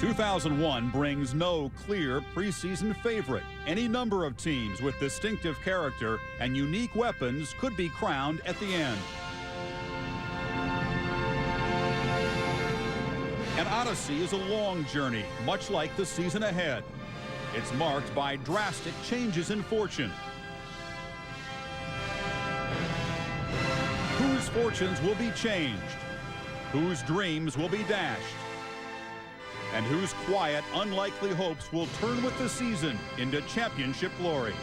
2001 brings no clear preseason favorite. Any number of teams with distinctive character and unique weapons could be crowned at the end. An odyssey is a long journey, much like the season ahead. It's marked by drastic changes in fortune. Whose fortunes will be changed? Whose dreams will be dashed? And whose quiet, unlikely hopes will turn with the season into championship glory?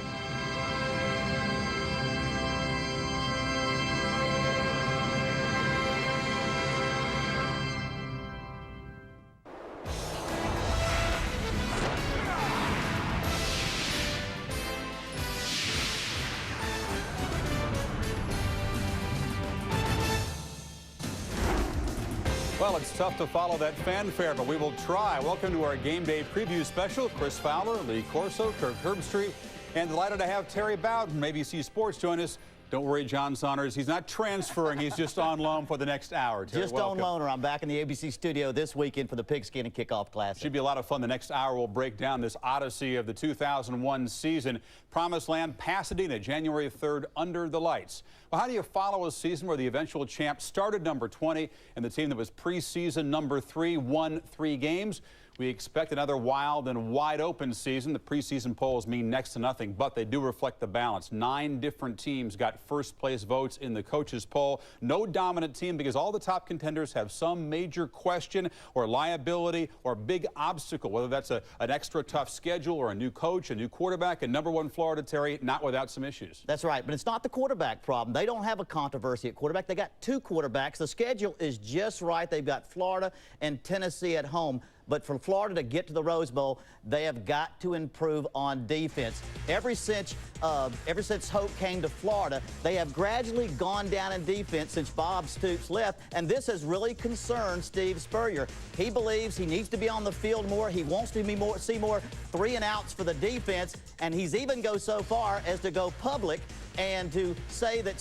Well, it's tough to follow that fanfare, but we will try. Welcome to our Game Day preview special. Chris Fowler, Lee Corso, Kirk Herbstreit, and delighted to have Terry Bowden from ABC Sports join us. Don't worry, John Saunders. He's not transferring. He's just on loan for the next hour. Terry, just welcome. on loaner. I'm back in the ABC studio this weekend for the Pigskin and Kickoff Classic. Should be a lot of fun. The next hour will break down this odyssey of the 2001 season. Promised Land, Pasadena, January 3rd, under the lights. Well, how do you follow a season where the eventual champ started number 20 and the team that was preseason number 3 won 3 games? We expect another wild and wide open season. The preseason polls mean next to nothing, but they do reflect the balance. 9 different teams got first place votes in the coaches poll. No dominant team because all the top contenders have some major question or liability or big obstacle, whether that's an extra tough schedule or a new coach, a new quarterback, and number 1 Florida, Terry, not without some issues. That's right, but it's not the quarterback problem. They don't have a controversy at quarterback. They got 2 quarterbacks. The schedule is just right. They've got Florida and Tennessee at home. But for Florida to get to the Rose Bowl, they have got to improve on defense. Ever since Hope came to Florida, they have gradually gone down in defense since Bob Stoops left, and this has really concerned Steve Spurrier. He believes he needs to be on the field more. He wants to see more 3-and-outs for the defense, and he's even go so far as to go public and to say that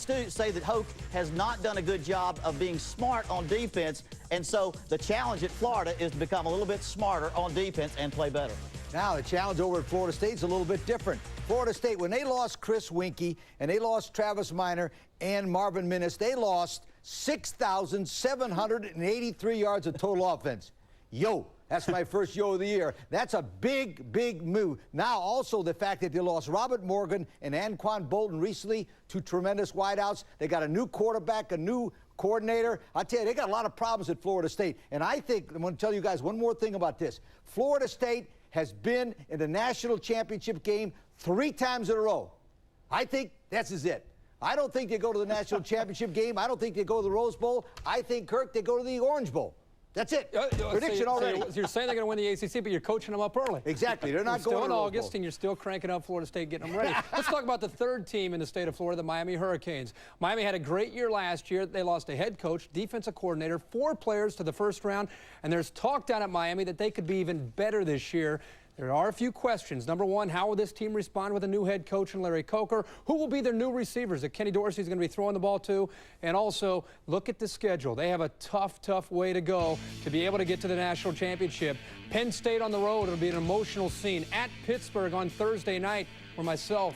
Hope has not done a good job of being smart on defense. And so the challenge at Florida is to become a little bit smarter on defense and play better. Now the challenge over at Florida State is a little bit different. Florida State, when they lost Chris Winkie and they lost Travis Minor and Marvin Minnis, they lost 6,783 yards of total offense. Yo, that's my first yo of the year. That's a big, big move. Now, also the fact that they lost Robert Morgan and Anquan Bolton recently, 2 tremendous wideouts. They got a new quarterback, a new coordinator. I tell you, they got a lot of problems at Florida State. And I think, I'm going to tell you guys one more thing about this. Florida State has been in the national championship game 3 times in a row. I think this is it. I don't think they go to the national championship game. I don't think they go to the Rose Bowl. I think, Kirk, they go to the Orange Bowl. That's it. Prediction already. So you're saying they're going to win the ACC, but you're coaching them up early. Exactly. They're not going still in to August, and you're still cranking up Florida State, getting them ready. Let's talk about the 3rd team in the state of Florida, the Miami Hurricanes. Miami had a great year last year. They lost a head coach, defensive coordinator, 4 players to the first round, and there's talk down at Miami that they could be even better this year. There are a few questions. Number 1, how will this team respond with a new head coach and Larry Coker? Who will be their new receivers that Kenny Dorsey is going to be throwing the ball to? And also, look at the schedule. They have a tough, tough way to go to be able to get to the national championship. Penn State on the road, it'll be an emotional scene. At Pittsburgh on Thursday night, where myself,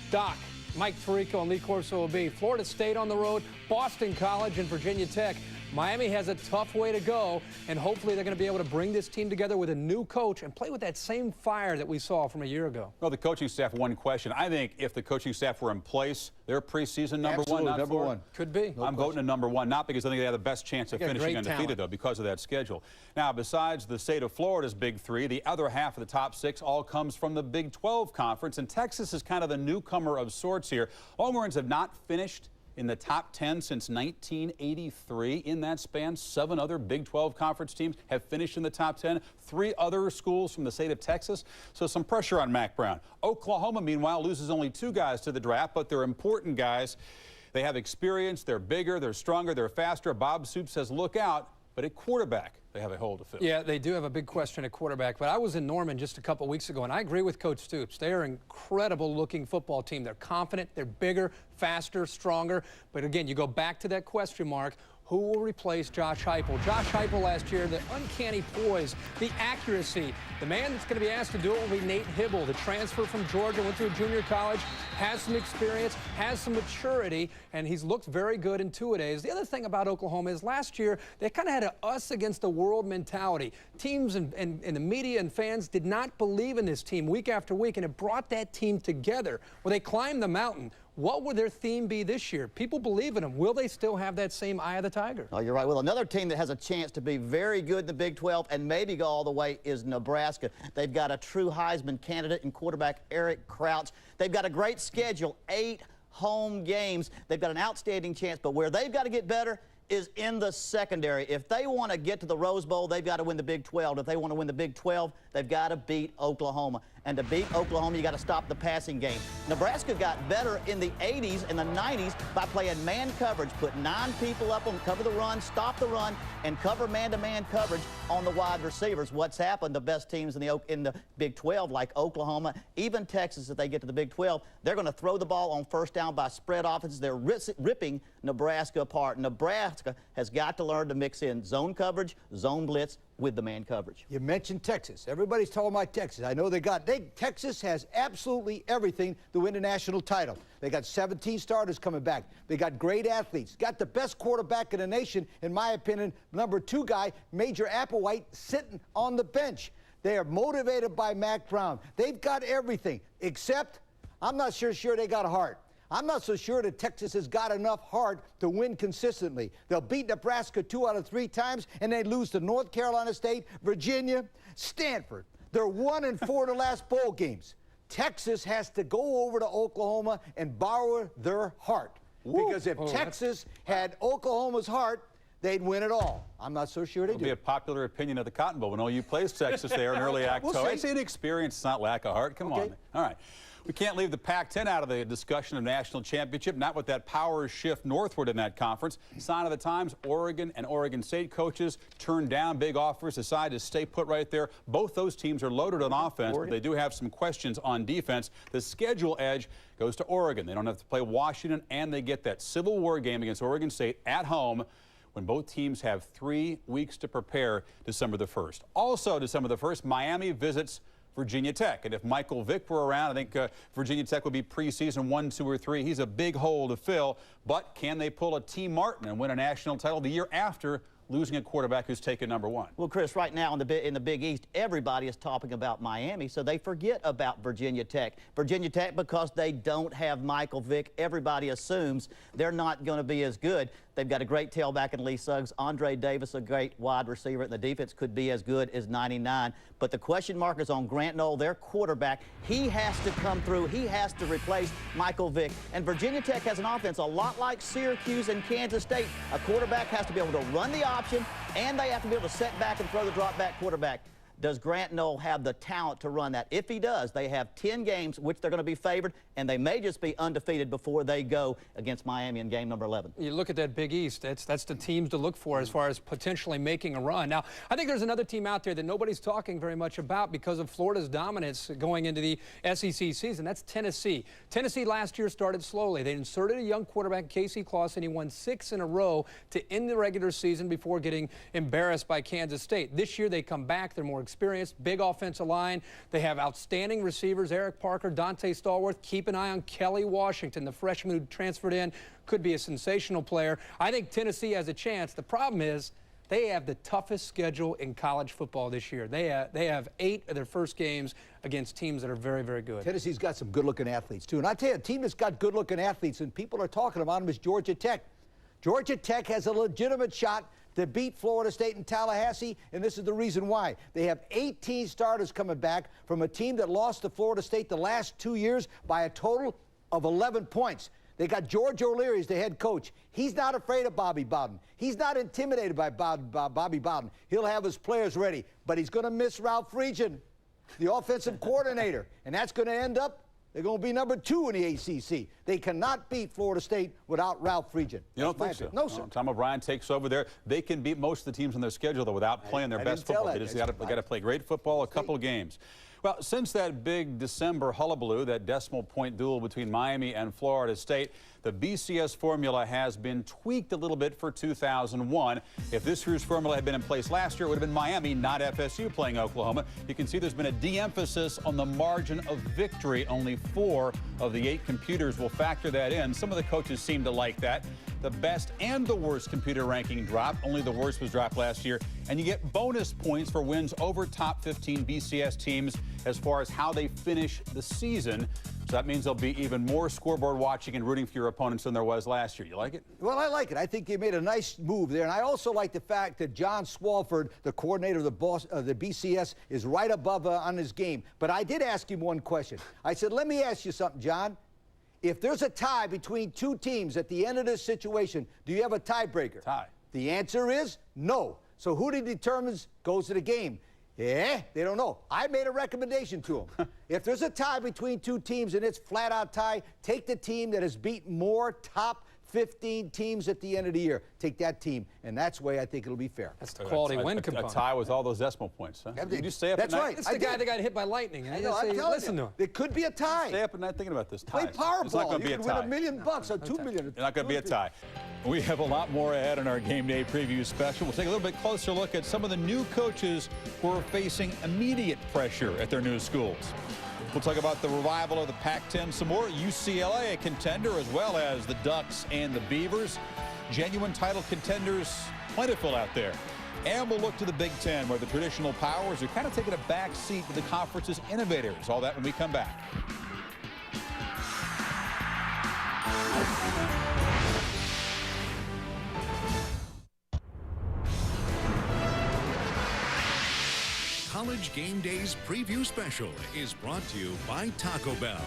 Doc, Mike Tirico, and Lee Corso will be. Florida State on the road, Boston College, and Virginia Tech. Miami has a tough way to go, and hopefully they're going to be able to bring this team together with a new coach and play with that same fire that we saw from a year ago. Well, the coaching staff, one question. I think if the coaching staff were in place, they're preseason number 1, not number 1. Could be. I'm voting to number 1, not because I think they have the best chance of finishing undefeated, though, because of that schedule. Now, besides the state of Florida's Big 3, the other half of the top 6 all comes from the Big 12 conference, and Texas is kind of the newcomer of sorts here. Longhorns have not finished in the top 10 since 1983. In that span, 7 other Big 12 conference teams have finished in the top 10. 3 other schools from the state of Texas. So some pressure on Mack Brown. Oklahoma, meanwhile, loses only 2 guys to the draft, but they're important guys. They have experience, they're bigger, they're stronger, they're faster. Bob Stoops says, look out. But at quarterback, they have a hole to fill. Yeah, they do have a big question at quarterback. But I was in Norman just a couple weeks ago, and I agree with Coach Stoops. They are an incredible-looking football team. They're confident, they're bigger, faster, stronger. But again, you go back to that question mark. who will replace Josh Heupel. Josh Heupel last year, the uncanny poise, the accuracy. The man that's going to be asked to do it will be Nate Hibble, the transfer from Georgia, went to a junior college, has some experience, has some maturity, and he's looked very good in two-a-days. The other thing about Oklahoma is last year, they kind of had an us against the world mentality. Teams and the media and fans did not believe in this team week after week, and it brought that team together. Well, they climbed the mountain. What would their theme be this year? People believe in them. Will they still have that same eye of the tiger? Oh, you're right. Well, another team that has a chance to be very good in the Big 12 and maybe go all the way is Nebraska. They've got a true Heisman candidate in quarterback Eric Crouch. They've got a great schedule, 8 home games. They've got an outstanding chance, but where they've got to get better is in the secondary. If they want to get to the Rose Bowl, they've got to win the Big 12. If they want to win the Big 12, they've got to beat Oklahoma. And to beat Oklahoma, you got to stop the passing game. Nebraska got better in the 80s and the 90s by playing man coverage, put 9 people up on cover the run, stop the run, and cover man-to-man coverage on the wide receivers. What's happened, the best teams in the Big 12, like Oklahoma, even Texas, if they get to the Big 12, they're going to throw the ball on first down by spread offenses. They're ripping Nebraska apart. Nebraska has got to learn to mix in zone coverage, zone blitz, with the man coverage. You mentioned Texas. Everybody's talking about Texas. I know Texas has absolutely everything to win the national title. They got 17 starters coming back. They got great athletes. Got the best quarterback in the nation, in my opinion, number 2 guy, Major Applewhite, sitting on the bench. They are motivated by Mac Brown. They've got everything, except I'm not sure they got a heart. I'm not so sure that Texas has got enough heart to win consistently. They'll beat Nebraska 2 out of 3 times, and they lose to North Carolina State, Virginia, Stanford. They're 1-4 the last bowl games. Texas has to go over to Oklahoma and borrow their heart. Because if Texas had Oklahoma's heart, they'd win it all. I'm not so sure they do. It'll be a popular opinion at the Cotton Bowl when OU plays Texas there in early October. We'll It's inexperience, it's not lack of heart. Come on. All right. We can't leave the Pac-10 out of the discussion of national championship, not with that power shift northward in that conference. Sign of the times, Oregon and Oregon State coaches turned down big offers, decided to stay put right there. Both those teams are loaded on offense, but they do have some questions on defense. The schedule edge goes to Oregon. They don't have to play Washington, and they get that Civil War game against Oregon State at home, when both teams have 3 weeks to prepare December the 1st. Also December the 1st, Miami visits Virginia Tech. And if Michael Vick were around, I think Virginia Tech would be preseason 1, 2, or 3. He's a big hole to fill. But can they pull a T. Martin and win a national title the year after losing a quarterback who's taken number 1? Well, Chris, right now in the Big East, everybody is talking about Miami, so they forget about Virginia Tech. Virginia Tech, because they don't have Michael Vick, everybody assumes they're not going to be as good. They've got a great tailback in Lee Suggs. Andre Davis, a great wide receiver, and the defense could be as good as 99. But the question mark is on Grant Knoll, their quarterback. He has to come through. He has to replace Michael Vick. And Virginia Tech has an offense a lot like Syracuse and Kansas State. A quarterback has to be able to run the option, and they have to be able to set back and throw the drop back quarterback. Does Grant Knoll have the talent to run that? If he does, they have 10 games, which they're going to be favored, and they may just be undefeated before they go against Miami in game number 11. You look at that Big East, that's the teams to look for as far as potentially making a run. Now, I think there's another team out there that nobody's talking very much about because of Florida's dominance going into the SEC season. That's Tennessee. Tennessee last year started slowly. They inserted a young quarterback, Casey Clausen. He won 6 in a row to end the regular season before getting embarrassed by Kansas State. This year they come back. They're more experienced, big offensive line. They have outstanding receivers, Eric Parker, Dante Stallworth. Keep an eye on Kelly Washington, the freshman who transferred in, could be a sensational player. I think Tennessee has a chance. The problem is they have the toughest schedule in college football this year. They have 8 of their first games against teams that are very, very good. Tennessee's got some good-looking athletes, too. And I tell you, a team that's got good-looking athletes, and people are talking about them, is Georgia Tech. Georgia Tech has a legitimate shot to beat Florida State and Tallahassee, and this is the reason why. They have 18 starters coming back from a team that lost to Florida State the last 2 years by a total of 11 points. They got George O'Leary as the head coach. He's not afraid of Bobby Bowden. He's not intimidated by Bobby Bowden. He'll have his players ready, but he's going to miss Ralph Friedgen, the offensive coordinator, and that's going to end up they're going to be number 2 in the ACC. They cannot beat Florida State without Ralph Friedgen. You don't think so? No, sir. Tom O'Brien takes over there. They can beat most of the teams on their schedule, though, without playing their best football. They just got to play great football, a couple of games. Well, since that big December hullabaloo, that decimal point duel between Miami and Florida State, The BCS formula has been tweaked a little bit for 2001. If this year's formula had been in place last year, it would have been Miami, not FSU, playing Oklahoma. You can see there's been a de-emphasis on the margin of victory. Only 4 of the 8 computers will factor that in. Some of the coaches seem to like that. The best and the worst computer ranking drop. Only the worst was dropped last year. And you get bonus points for wins over top 15 BCS teams as far as how they finish the season. So that means there'll be even more scoreboard watching and rooting for your opponents than there was last year. You like it? Well, I like it. I think you made a nice move there. And I also like the fact that John Swalford, the coordinator of the BCS, is right above on his game. But I did ask him one question. I said, let me ask you something, John. If there's a tie between 2 teams at the end of this situation, do you have a tiebreaker? Tie. The answer is no. So who determines goes to the game? Yeah, they don't know. I made a recommendation to them. If there's a tie between 2 teams and it's flat-out tie, take the team that has beaten more top 15 teams at the end of the year. Take that team, and that's the way I think it'll be fair. That's the quality win component. A tie with all those decimal points, huh? Did you stay up That's at night? right. It's the guy that got hit by lightning. I know, I'm telling listen you, to him. there could be a tie. Stay up at night thinking about this. Play Ties. Powerball. It's not going to be a You tie. can win $1 million or $2 million. It's not going to be a tie. We have a lot more ahead in our Game Day preview special. We'll take a little bit closer look at some of the new coaches who are facing immediate pressure at their new schools. We'll talk about the revival of the Pac-10 some more. UCLA, a contender, as well as the Ducks and the Beavers. Genuine title contenders plentiful out there. And we'll look to the Big Ten, where the traditional powers are kind of taking a back seat to the conference's innovators. All that when we come back. College Game Day's preview special is brought to you by Taco Bell.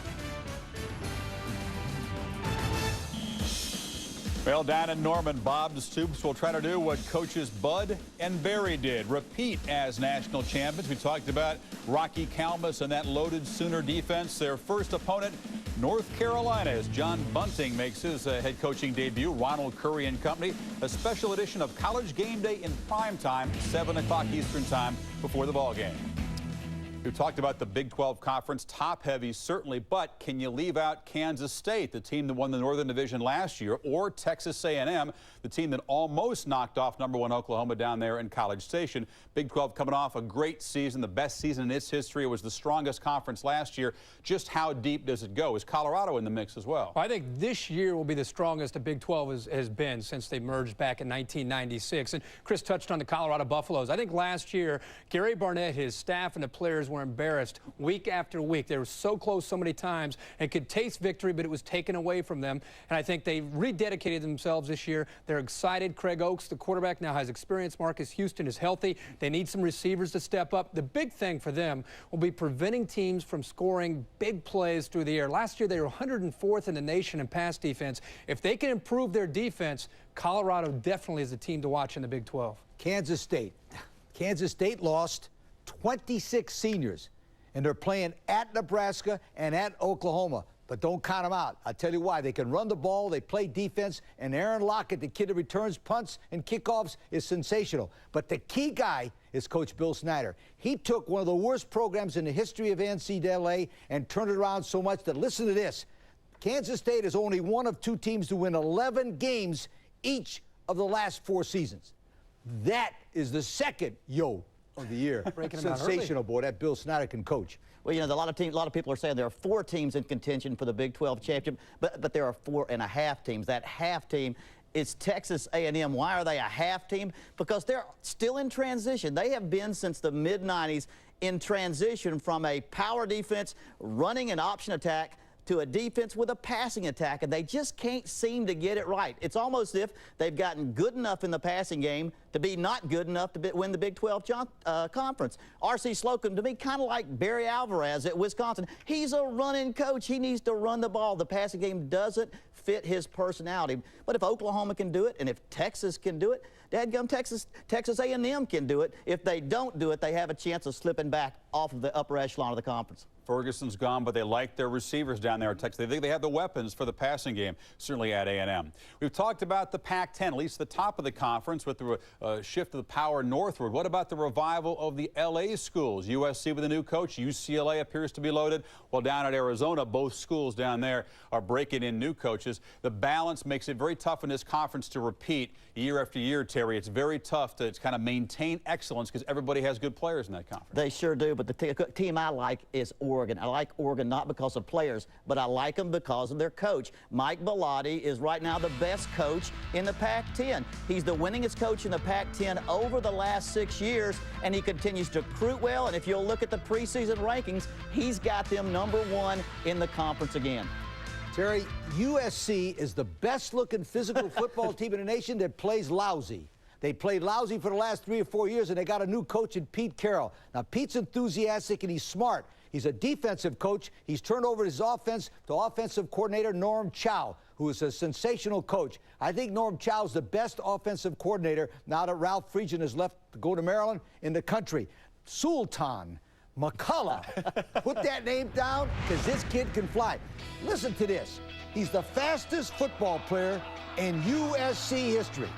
Well, down in Norman, Bob Stoops will try to do what coaches Bud and Barry did, repeat as national champions. We talked about Rocky Kalmus and that loaded Sooner defense. Their first opponent, North Carolina, as John Bunting makes his head coaching debut. Ronald Curry and company. A special edition of College Game Day in prime time, 7 o'clock Eastern time before the ball game. We've talked about the Big 12 Conference, top-heavy certainly, but can you leave out Kansas State, the team that won the Northern Division last year, or Texas A&M, the team that almost knocked off #1 Oklahoma down there in College Station? Big 12 coming off a great season, the best season in its history. It was the strongest conference last year. Just how deep does it go? Is Colorado in the mix as well? I think this year will be the strongest the Big 12 has been since they merged back in 1996. And Chris touched on the Colorado Buffaloes. I think last year, Gary Barnett, his staff, and the players were embarrassed week after week. They were so close so many times and could taste victory, but it was taken away from them. And I think they rededicated themselves this year. They're excited. Craig Oaks, the quarterback, now has experience. Marcus Houston is healthy. They need some receivers to step up. The big thing for them will be preventing teams from scoring big plays through the air. Last year, they were 104th in the nation in pass defense. If they can improve their defense, Colorado definitely is the team to watch in the Big 12. Kansas State. Kansas State lost 26 seniors, and they're playing at Nebraska and at Oklahoma. But don't count them out. I'll tell you why. They can run the ball, they play defense, and Aaron Lockett, the kid that returns punts and kickoffs, is sensational. But the key guy is Coach Bill Snyder. He took one of the worst programs in the history of NCAA and turned it around so much that, listen to this, Kansas State is only one of 2 teams to win 11 games each of the last 4 seasons. That is the second of the year. Sensational, boy. That Bill Snyder can coach. Well, you know, a lot of people are saying there are 4 teams in contention for the Big 12 championship, but there are 4.5 teams. That half team is Texas A&M. Why are they a half team? Because they're still in transition. They have been since the mid-90s in transition from a power defense running an option attack to a defense with a passing attack, and they just can't seem to get it right. It's almost as if they've gotten good enough in the passing game to be not good enough to win the Big 12 conference. R.C. Slocum, to me, kind of like Barry Alvarez at Wisconsin. He's a running coach. He needs to run the ball. The passing game doesn't fit his personality. But if Oklahoma can do it, and if Texas can do it, dadgum Texas A&M can do it. If they don't do it, they have a chance of slipping back off of the upper echelon of the conference. Ferguson's gone, but they like their receivers down there at Texas. They think they have the weapons for the passing game, certainly at A&M. We've talked about the Pac-10, at least the top of the conference, with the shift of the power northward. What about the revival of the L.A. schools? USC with a new coach. UCLA appears to be loaded. Well, down at Arizona, both schools down there are breaking in new coaches. The balance makes it very tough in this conference to repeat year after year, Terry. It's very tough to kind of maintain excellence because everybody has good players in that conference. They sure do, but the team I like is Oregon. I like Oregon not because of players, but I like them because of their coach. Mike Bellotti is right now the best coach in the Pac-10. He's the winningest coach in the Pac-10 over the last 6 years, and he continues to recruit well, and if you'll look at the preseason rankings, he's got them #1 in the conference again. Terry, USC is the best-looking physical football team in the nation that plays lousy. They played lousy for the last 3 or 4 years, and they got a new coach in Pete Carroll. Now, Pete's enthusiastic, and he's smart. He's a defensive coach. He's turned over his offense to offensive coordinator Norm Chow, who is a sensational coach. I think Norm Chow's the best offensive coordinator now that Ralph Friedgen has left to go to Maryland in the country. Sultan McCullough. Put that name down because this kid can fly. Listen to this. He's the fastest football player in USC history.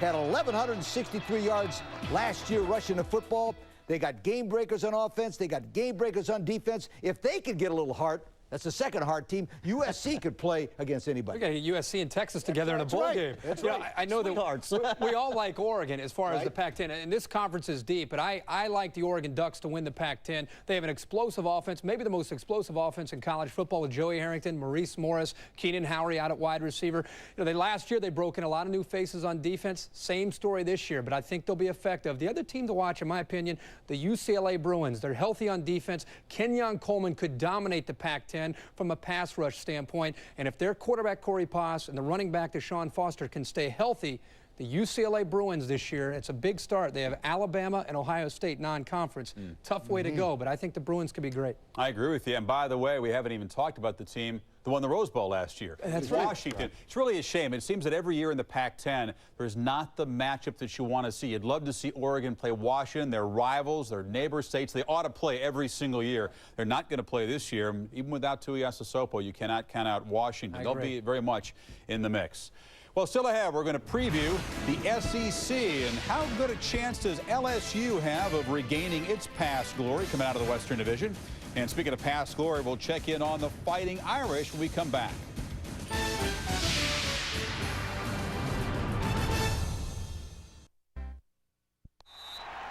Had 1,163 yards last year rushing the football. They got game breakers on offense. They got game breakers on defense. If they could get a little heart, that's the second hard team. USC could play against anybody. We got USC and Texas together in a bowl game. That's right. I know that we all like Oregon as far as the Pac-10, and this conference is deep, but I like the Oregon Ducks to win the Pac-10. They have an explosive offense, maybe the most explosive offense in college football with Joey Harrington, Maurice Morris, Keenan Howery out at wide receiver. You know, last year they broke in a lot of new faces on defense. Same story this year, but I think they'll be effective. The other team to watch, in my opinion, the UCLA Bruins. They're healthy on defense. Kenyon Coleman could dominate the Pac-10 from a pass rush standpoint, and if their quarterback Corey Poss and the running back Deshaun Foster can stay healthy, the UCLA Bruins this year, it's a big start. They have Alabama and Ohio State non-conference. Tough way to go, but I think the Bruins could be great. I agree with you. And by the way, we haven't even talked about the team that won the Rose Bowl last year. That's right. Washington. It's really a shame. It seems that every year in the Pac-10, there's not the matchup that you want to see. You'd love to see Oregon play Washington. They're rivals. They're neighbor states. They ought to play every single year. They're not going to play this year. Even without Tuiasosopo, you cannot count out Washington. They'll be very much in the mix. Well, still ahead, we're going to preview the SEC and how good a chance does LSU have of regaining its past glory coming out of the Western Division. And speaking of past glory, we'll check in on the Fighting Irish when we come back.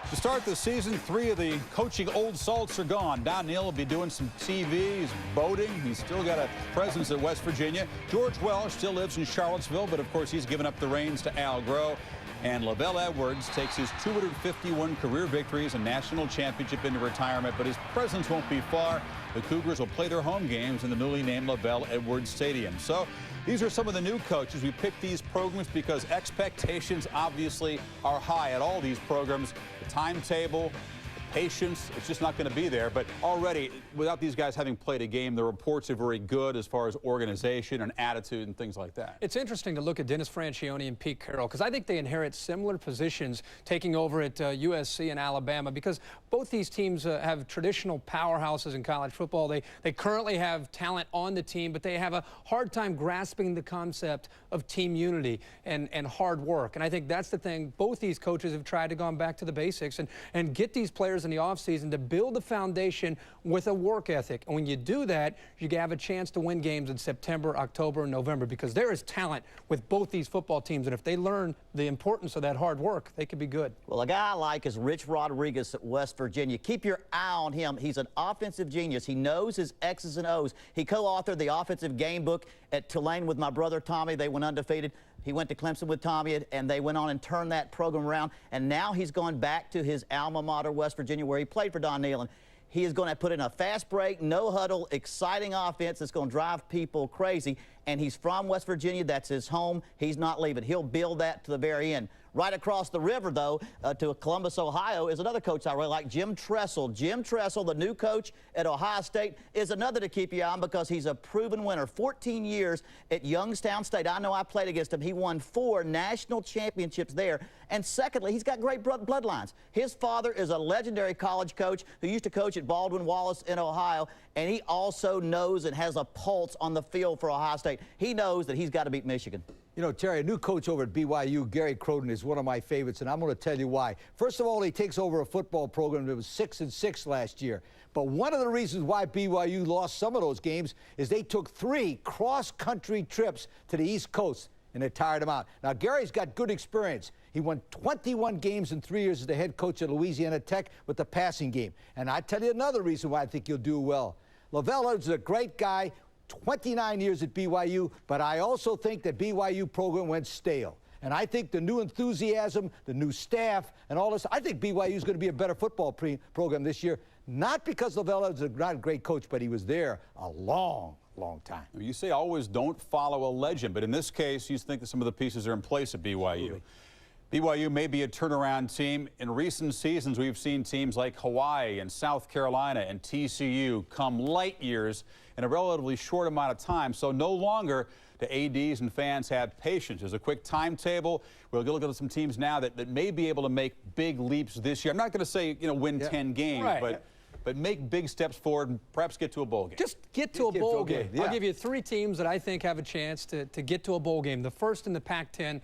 To start the season, 3 of the coaching old salts are gone. Don Neal will be doing some TV. He's boating. He's still got a presence at West Virginia. George Welsh still lives in Charlottesville, but of course he's given up the reins to Al Groh. And Lavelle Edwards takes his 251 career victories and national championship into retirement, but his presence won't be far. The Cougars will play their home games in the newly named Lavelle Edwards Stadium. So these are some of the new coaches. We picked these programs because expectations obviously are high at all these programs. The timetable, the patience, it's just not going to be there. But already, without these guys having played a game, the reports are very good as far as organization and attitude and things like that. It's interesting to look at Dennis Franchione and Pete Carroll because I think they inherit similar positions taking over at USC and Alabama because both these teams have traditional powerhouses in college football. They currently have talent on the team, but they have a hard time grasping the concept of team unity and hard work. And I think that's the thing. Both these coaches have tried to go back to the basics and get these players in the offseason to build the foundation with a work ethic. And when you do that, you have a chance to win games in September, October, and November because there is talent with both these football teams. And if they learn the importance of that hard work, they could be good. Well, a guy I like is Rich Rodriguez at West Virginia. Keep your eye on him. He's an offensive genius. He knows his X's and O's. He co-authored the offensive game book at Tulane with my brother Tommy. They went undefeated. He went to Clemson with Tommy, and they went on and turned that program around. And now he's gone back to his alma mater, West Virginia, where he played for Don Neal. He is going to put in a fast break, no huddle, exciting offense that's going to drive people crazy. and he's from West Virginia. That's his home. He's not leaving. He'll build that to the very end. Right across the river, though, to Columbus, Ohio, is another coach I really like, Jim Tressel. Jim Tressel, the new coach at Ohio State, is another to keep your eye on because he's a proven winner. 14 years at Youngstown State. I know I played against him. He won 4 national championships there. And secondly, he's got great bloodlines. His father is a legendary college coach who used to coach at Baldwin Wallace in Ohio, and he also knows and has a pulse on the field for Ohio State. He knows that he's got to beat Michigan. You know, Terry, a new coach over at BYU, Gary Croton, is one of my favorites, and I'm going to tell you why. First of all, he takes over a football program that was 6-6 last year. But one of the reasons why BYU lost some of those games is they took 3 cross-country trips to the East Coast, and it tired him out. Now, Gary's got good experience. He won 21 games in 3 years as the head coach at Louisiana Tech with the passing game. And I tell you another reason why I think he'll do well. Lavelle is a great guy. 29 years at BYU, but I also think that BYU program went stale. And I think the new enthusiasm, the new staff, and all this, I think BYU is going to be a better football program this year, not because Lavelle is not a great coach, but he was there a long time. You say always don't follow a legend, but in this case, you think that some of the pieces are in place at BYU. Absolutely. BYU may be a turnaround team. In recent seasons, we've seen teams like Hawaii and South Carolina and TCU come light years in a relatively short amount of time. So no longer do ADs and fans have patience. There's a quick timetable. We'll look at some teams now that may be able to make big leaps this year. I'm not going to say, win 10 games, right. but make big steps forward and perhaps get to a bowl game. Just get to a bowl game. Yeah. I'll give you 3 teams that I think have a chance to get to a bowl game. The first in the Pac-10,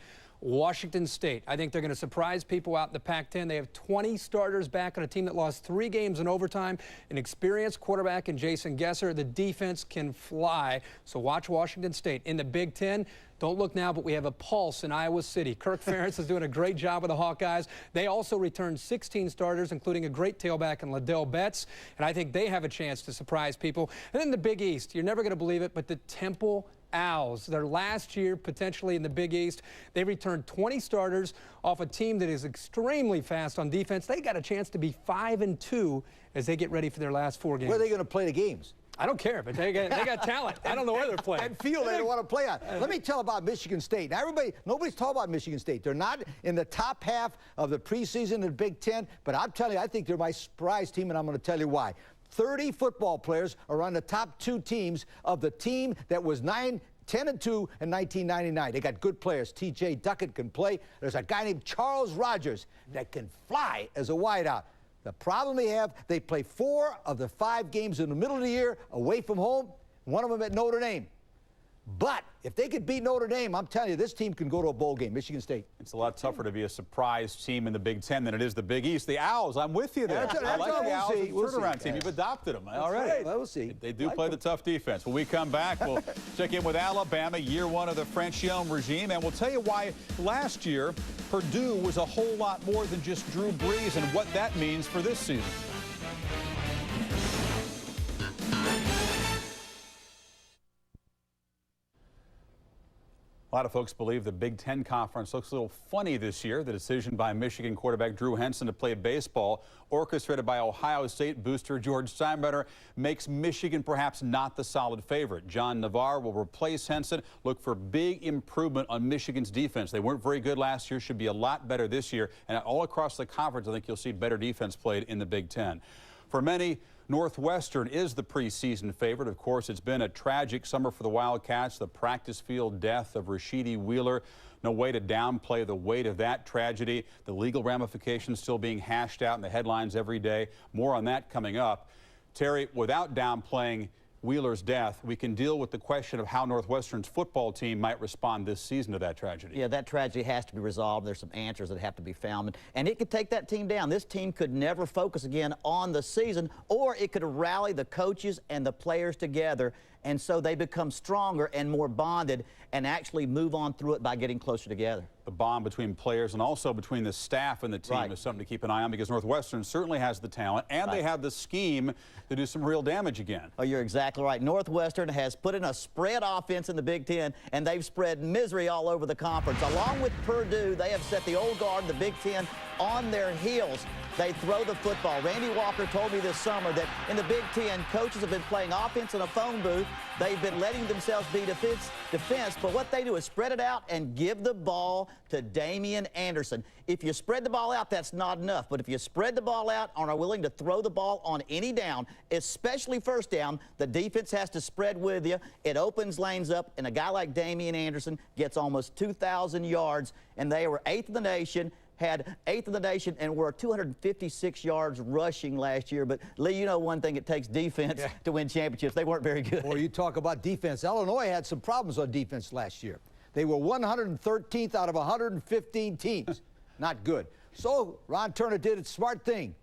Washington State. I think they're going to surprise people out in the Pac-10. They have 20 starters back on a team that lost 3 games in overtime. An experienced quarterback in Jason Gesser. The defense can fly, so watch Washington State. In the Big Ten, don't look now, but we have a pulse in Iowa City. Kirk Ferentz is doing a great job with the Hawkeyes. They also returned 16 starters, including a great tailback in Liddell Betts, and I think they have a chance to surprise people. And then the Big East, you're never going to believe it, but the Temple Owls, their last year potentially in the Big East, they returned 20 starters off a team that is extremely fast on defense. They got a chance to be 5-2 as they get ready for their last 4 games. Where are they going to play the games? I don't care, but they got talent. I don't know where they're playing. And field they don't want to play on. Let me tell about Michigan State. Now, nobody's talking about Michigan State. They're not in the top half of the preseason in the Big Ten, but I'm telling you, I think they're my surprise team, and I'm going to tell you why. 30 football players are on the top 2 teams of the team that was 10-2 in 1999. They got good players. T.J. Duckett can play. There's a guy named Charles Rogers that can fly as a wideout. The problem they play 4 of the 5 games in the middle of the year away from home, one of them at Notre Dame. But if they could beat Notre Dame, I'm telling you, this team can go to a bowl game, Michigan State. It's a lot tougher to be a surprise team in the Big Ten than it is the Big East. The Owls, I'm with you there. I like the Owls as a turnaround team. You've adopted them. All right. Right. Well, we'll see. They do play the tough defense. When we come back, we'll check in with Alabama, year 1 of the French-Young regime, and we'll tell you why last year Purdue was a whole lot more than just Drew Brees and what that means for this season. A lot of folks believe the Big Ten Conference looks a little funny this year. The decision by Michigan quarterback Drew Henson to play baseball, orchestrated by Ohio State booster George Steinbrenner, makes Michigan perhaps not the solid favorite. John Navarre will replace Henson. Look for big improvement on Michigan's defense. They weren't very good last year, should be a lot better this year. And all across the conference, I think you'll see better defense played in the Big Ten. For many, Northwestern is the preseason favorite. Of course, it's been a tragic summer for the Wildcats. The practice field death of Rashidi Wheeler. No way to downplay the weight of that tragedy. The legal ramifications still being hashed out in the headlines every day. More on that coming up. Terry, without downplaying Wheeler's death, we can deal with the question of how Northwestern's football team might respond this season to that tragedy. Yeah, that tragedy has to be resolved. There's some answers that have to be found, and it could take that team down. This team could never focus again on the season, or it could rally the coaches and the players together, and so they become stronger and more bonded and actually move on through it by getting closer together. The bond between players and also between the staff and the team is something to keep an eye on, because Northwestern certainly has the talent and they have the scheme to do some real damage again. Oh, you're exactly right. Northwestern has put in a spread offense in the Big Ten, and they've spread misery all over the conference. Along with Purdue, they have set the old guard, the Big Ten, on their heels. They throw the football. Randy Walker told me this summer that in the Big Ten, coaches have been playing offense in a phone booth They've been letting themselves be defense, but what they do is spread it out and give the ball to Damian Anderson. If you spread the ball out, that's not enough. But if you spread the ball out and are willing to throw the ball on any down, especially first down, the defense has to spread with you. It opens lanes up, and a guy like Damian Anderson gets almost 2,000 yards, and they were 8th in the nation. Had 8th in the nation and were 256 yards rushing last year. But, Lee, you know one thing, it takes defense to win championships. They weren't very good. Well, you talk about defense. Illinois had some problems on defense last year. They were 113th out of 115 teams. Not good. So Ron Turner did a smart thing.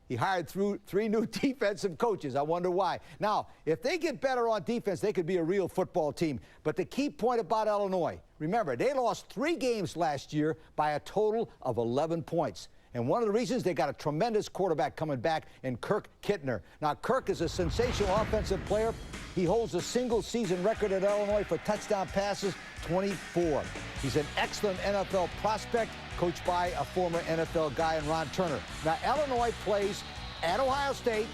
He hired 3 new defensive coaches. I wonder why. Now, if they get better on defense, they could be a real football team. But the key point about Illinois, remember, they lost 3 games last year by a total of 11 points. And one of the reasons, they got a tremendous quarterback coming back in Kirk Kittner. Now, Kirk is a sensational offensive player. He holds a single-season record at Illinois for touchdown passes, 24. He's an excellent NFL prospect, coached by a former NFL guy in Ron Turner. Now, Illinois plays at Ohio State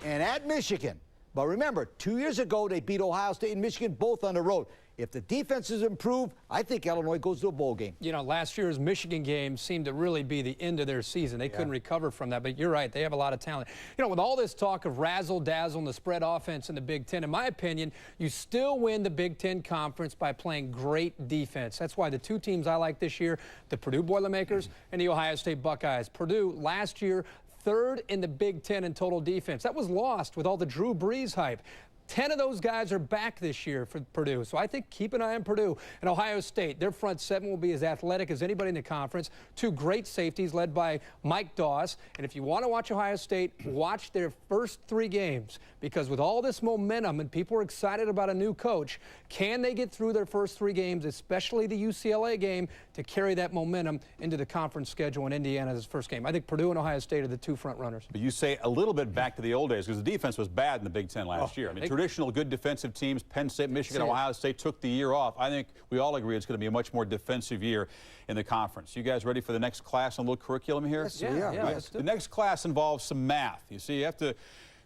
and at Michigan. But remember, 2 years ago, they beat Ohio State and Michigan both on the road. If the defenses improve, I think Illinois goes to a bowl game. You know, last year's Michigan game seemed to really be the end of their season. They couldn't recover from that, but you're right, they have a lot of talent. You know, with all this talk of razzle-dazzle and the spread offense in the Big Ten, in my opinion, you still win the Big Ten Conference by playing great defense. That's why the 2 teams I like this year, the Purdue Boilermakers and the Ohio State Buckeyes. Purdue, last year, 3rd in the Big Ten in total defense. That was lost with all the Drew Brees hype. 10 of those guys are back this year for Purdue. So I think keep an eye on Purdue. And Ohio State, their front 7 will be as athletic as anybody in the conference. 2 great safeties led by Mike Doss. And if you want to watch Ohio State, watch their first 3 games. Because with all this momentum and people are excited about a new coach, can they get through their first 3 games, especially the UCLA game, to carry that momentum into the conference schedule in Indiana's first game? I think Purdue and Ohio State are the 2 front runners. But you say a little bit back to the old days, because the defense was bad in the Big Ten last year. I mean, traditional good defensive teams, Penn State, Michigan, Ohio State, took the year off. I think we all agree it's going to be a much more defensive year in the conference. You guys ready for the next class on a little curriculum here? Yes, we are. Yeah, the next class involves some math. You see, you have to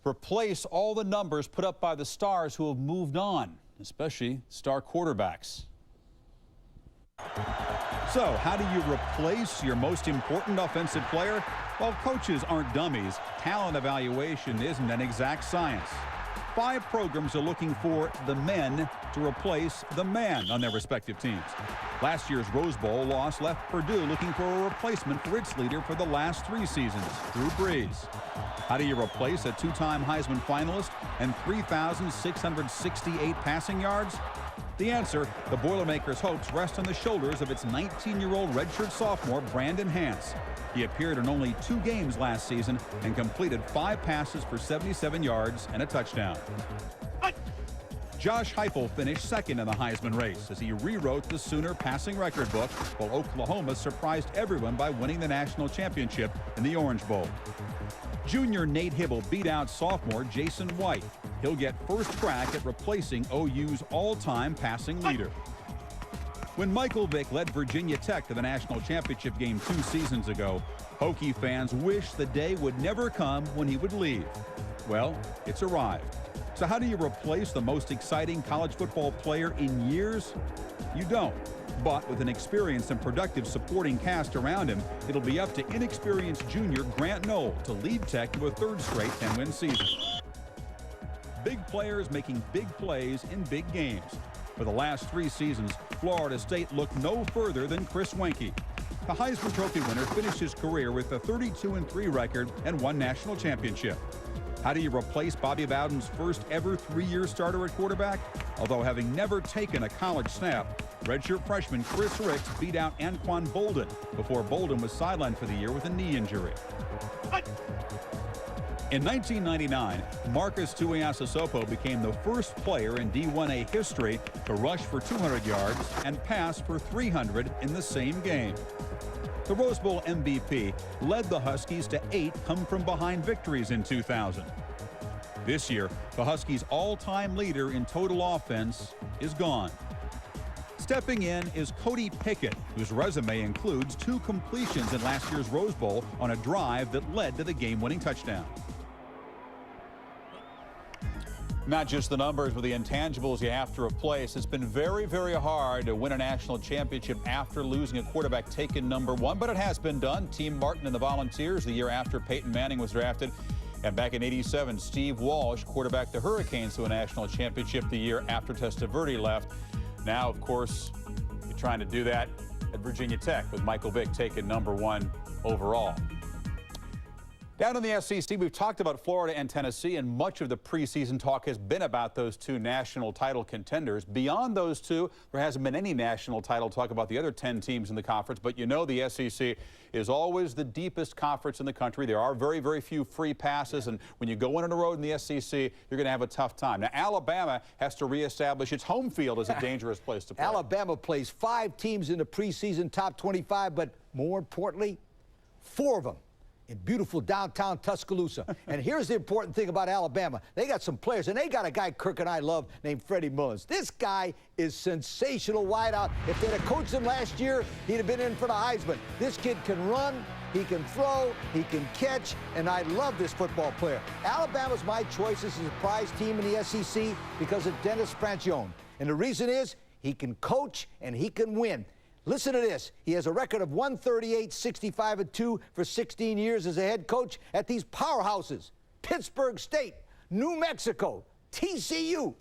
replace all the numbers put up by the stars who have moved on, especially star quarterbacks. So, how do you replace your most important offensive player? Well, coaches aren't dummies. Talent evaluation isn't an exact science. 5 programs are looking for the men to replace the man on their respective teams. Last year's Rose Bowl loss left Purdue looking for a replacement for its leader for the last 3 seasons, Drew Brees. How do you replace a 2-time Heisman finalist and 3,668 passing yards? The answer, the Boilermakers' hopes rest on the shoulders of its 19-year-old redshirt sophomore, Brandon Hance. He appeared in only 2 games last season and completed 5 passes for 77 yards and a touchdown. Josh Heupel finished 2nd in the Heisman race as he rewrote the Sooner passing record book, while Oklahoma surprised everyone by winning the national championship in the Orange Bowl. Junior Nate Hibble beat out sophomore Jason White. He'll get first crack at replacing OU's all-time passing leader. When Michael Vick led Virginia Tech to the national championship game 2 seasons ago, Hokie fans wished the day would never come when he would leave. Well, it's arrived. So how do you replace the most exciting college football player in years? You don't. But with an experienced and productive supporting cast around him, it'll be up to inexperienced junior Grant Knoll to lead Tech to a 3rd straight 10-win season. Big players making big plays in big games. For the last 3 seasons, Florida State looked no further than Chris Weinke. The Heisman Trophy winner finished his career with a 32-3 record and 1 national championship. How do you replace Bobby Bowden's first ever 3-year starter at quarterback? Although having never taken a college snap, redshirt freshman Chris Ricks beat out Anquan Bolden before Bolden was sidelined for the year with a knee injury. In 1999, Marcus Tuiasosopo became the first player in D1A history to rush for 200 yards and pass for 300 in the same game. The Rose Bowl MVP led the Huskies to 8 come-from-behind victories in 2000. This year, the Huskies' all-time leader in total offense is gone. Stepping in is Cody Pickett, whose resume includes 2 completions in last year's Rose Bowl on a drive that led to the game-winning touchdown. Not just the numbers, but the intangibles you have to replace. It's been very, very hard to win a national championship after losing a quarterback taken #1, but it has been done. Team Martin and the Volunteers the year after Peyton Manning was drafted. And back in '87, Steve Walsh quarterbacked the Hurricanes to a national championship the year after Testaverde left. Now, of course, you're trying to do that at Virginia Tech with Michael Vick taken #1 overall. Down in the SEC, we've talked about Florida and Tennessee, and much of the preseason talk has been about those two national title contenders. Beyond those two, there hasn't been any national title talk about the other 10 teams in the conference, but you know the SEC is always the deepest conference in the country. There are very, very few free passes, and when you go in on the road in the SEC, you're going to have a tough time. Now, Alabama has to reestablish its home field as a dangerous place to play. Alabama plays 5 teams in the preseason top 25, but more importantly, 4 of them in beautiful downtown Tuscaloosa. And here's the important thing about Alabama. They got some players, and they got a guy Kirk and I love named Freddie Mullins. This guy is sensational wideout. If they'd have coached him last year, he'd have been in for the Heisman. This kid can run, he can throw, he can catch, and I love this football player. Alabama's my choice as a prize team in the SEC because of Dennis Franchione. And the reason is he can coach and he can win. Listen to this. He has a record of 138, 65-2 for 16 years as a head coach at these powerhouses: Pittsburgh State, New Mexico, TCU.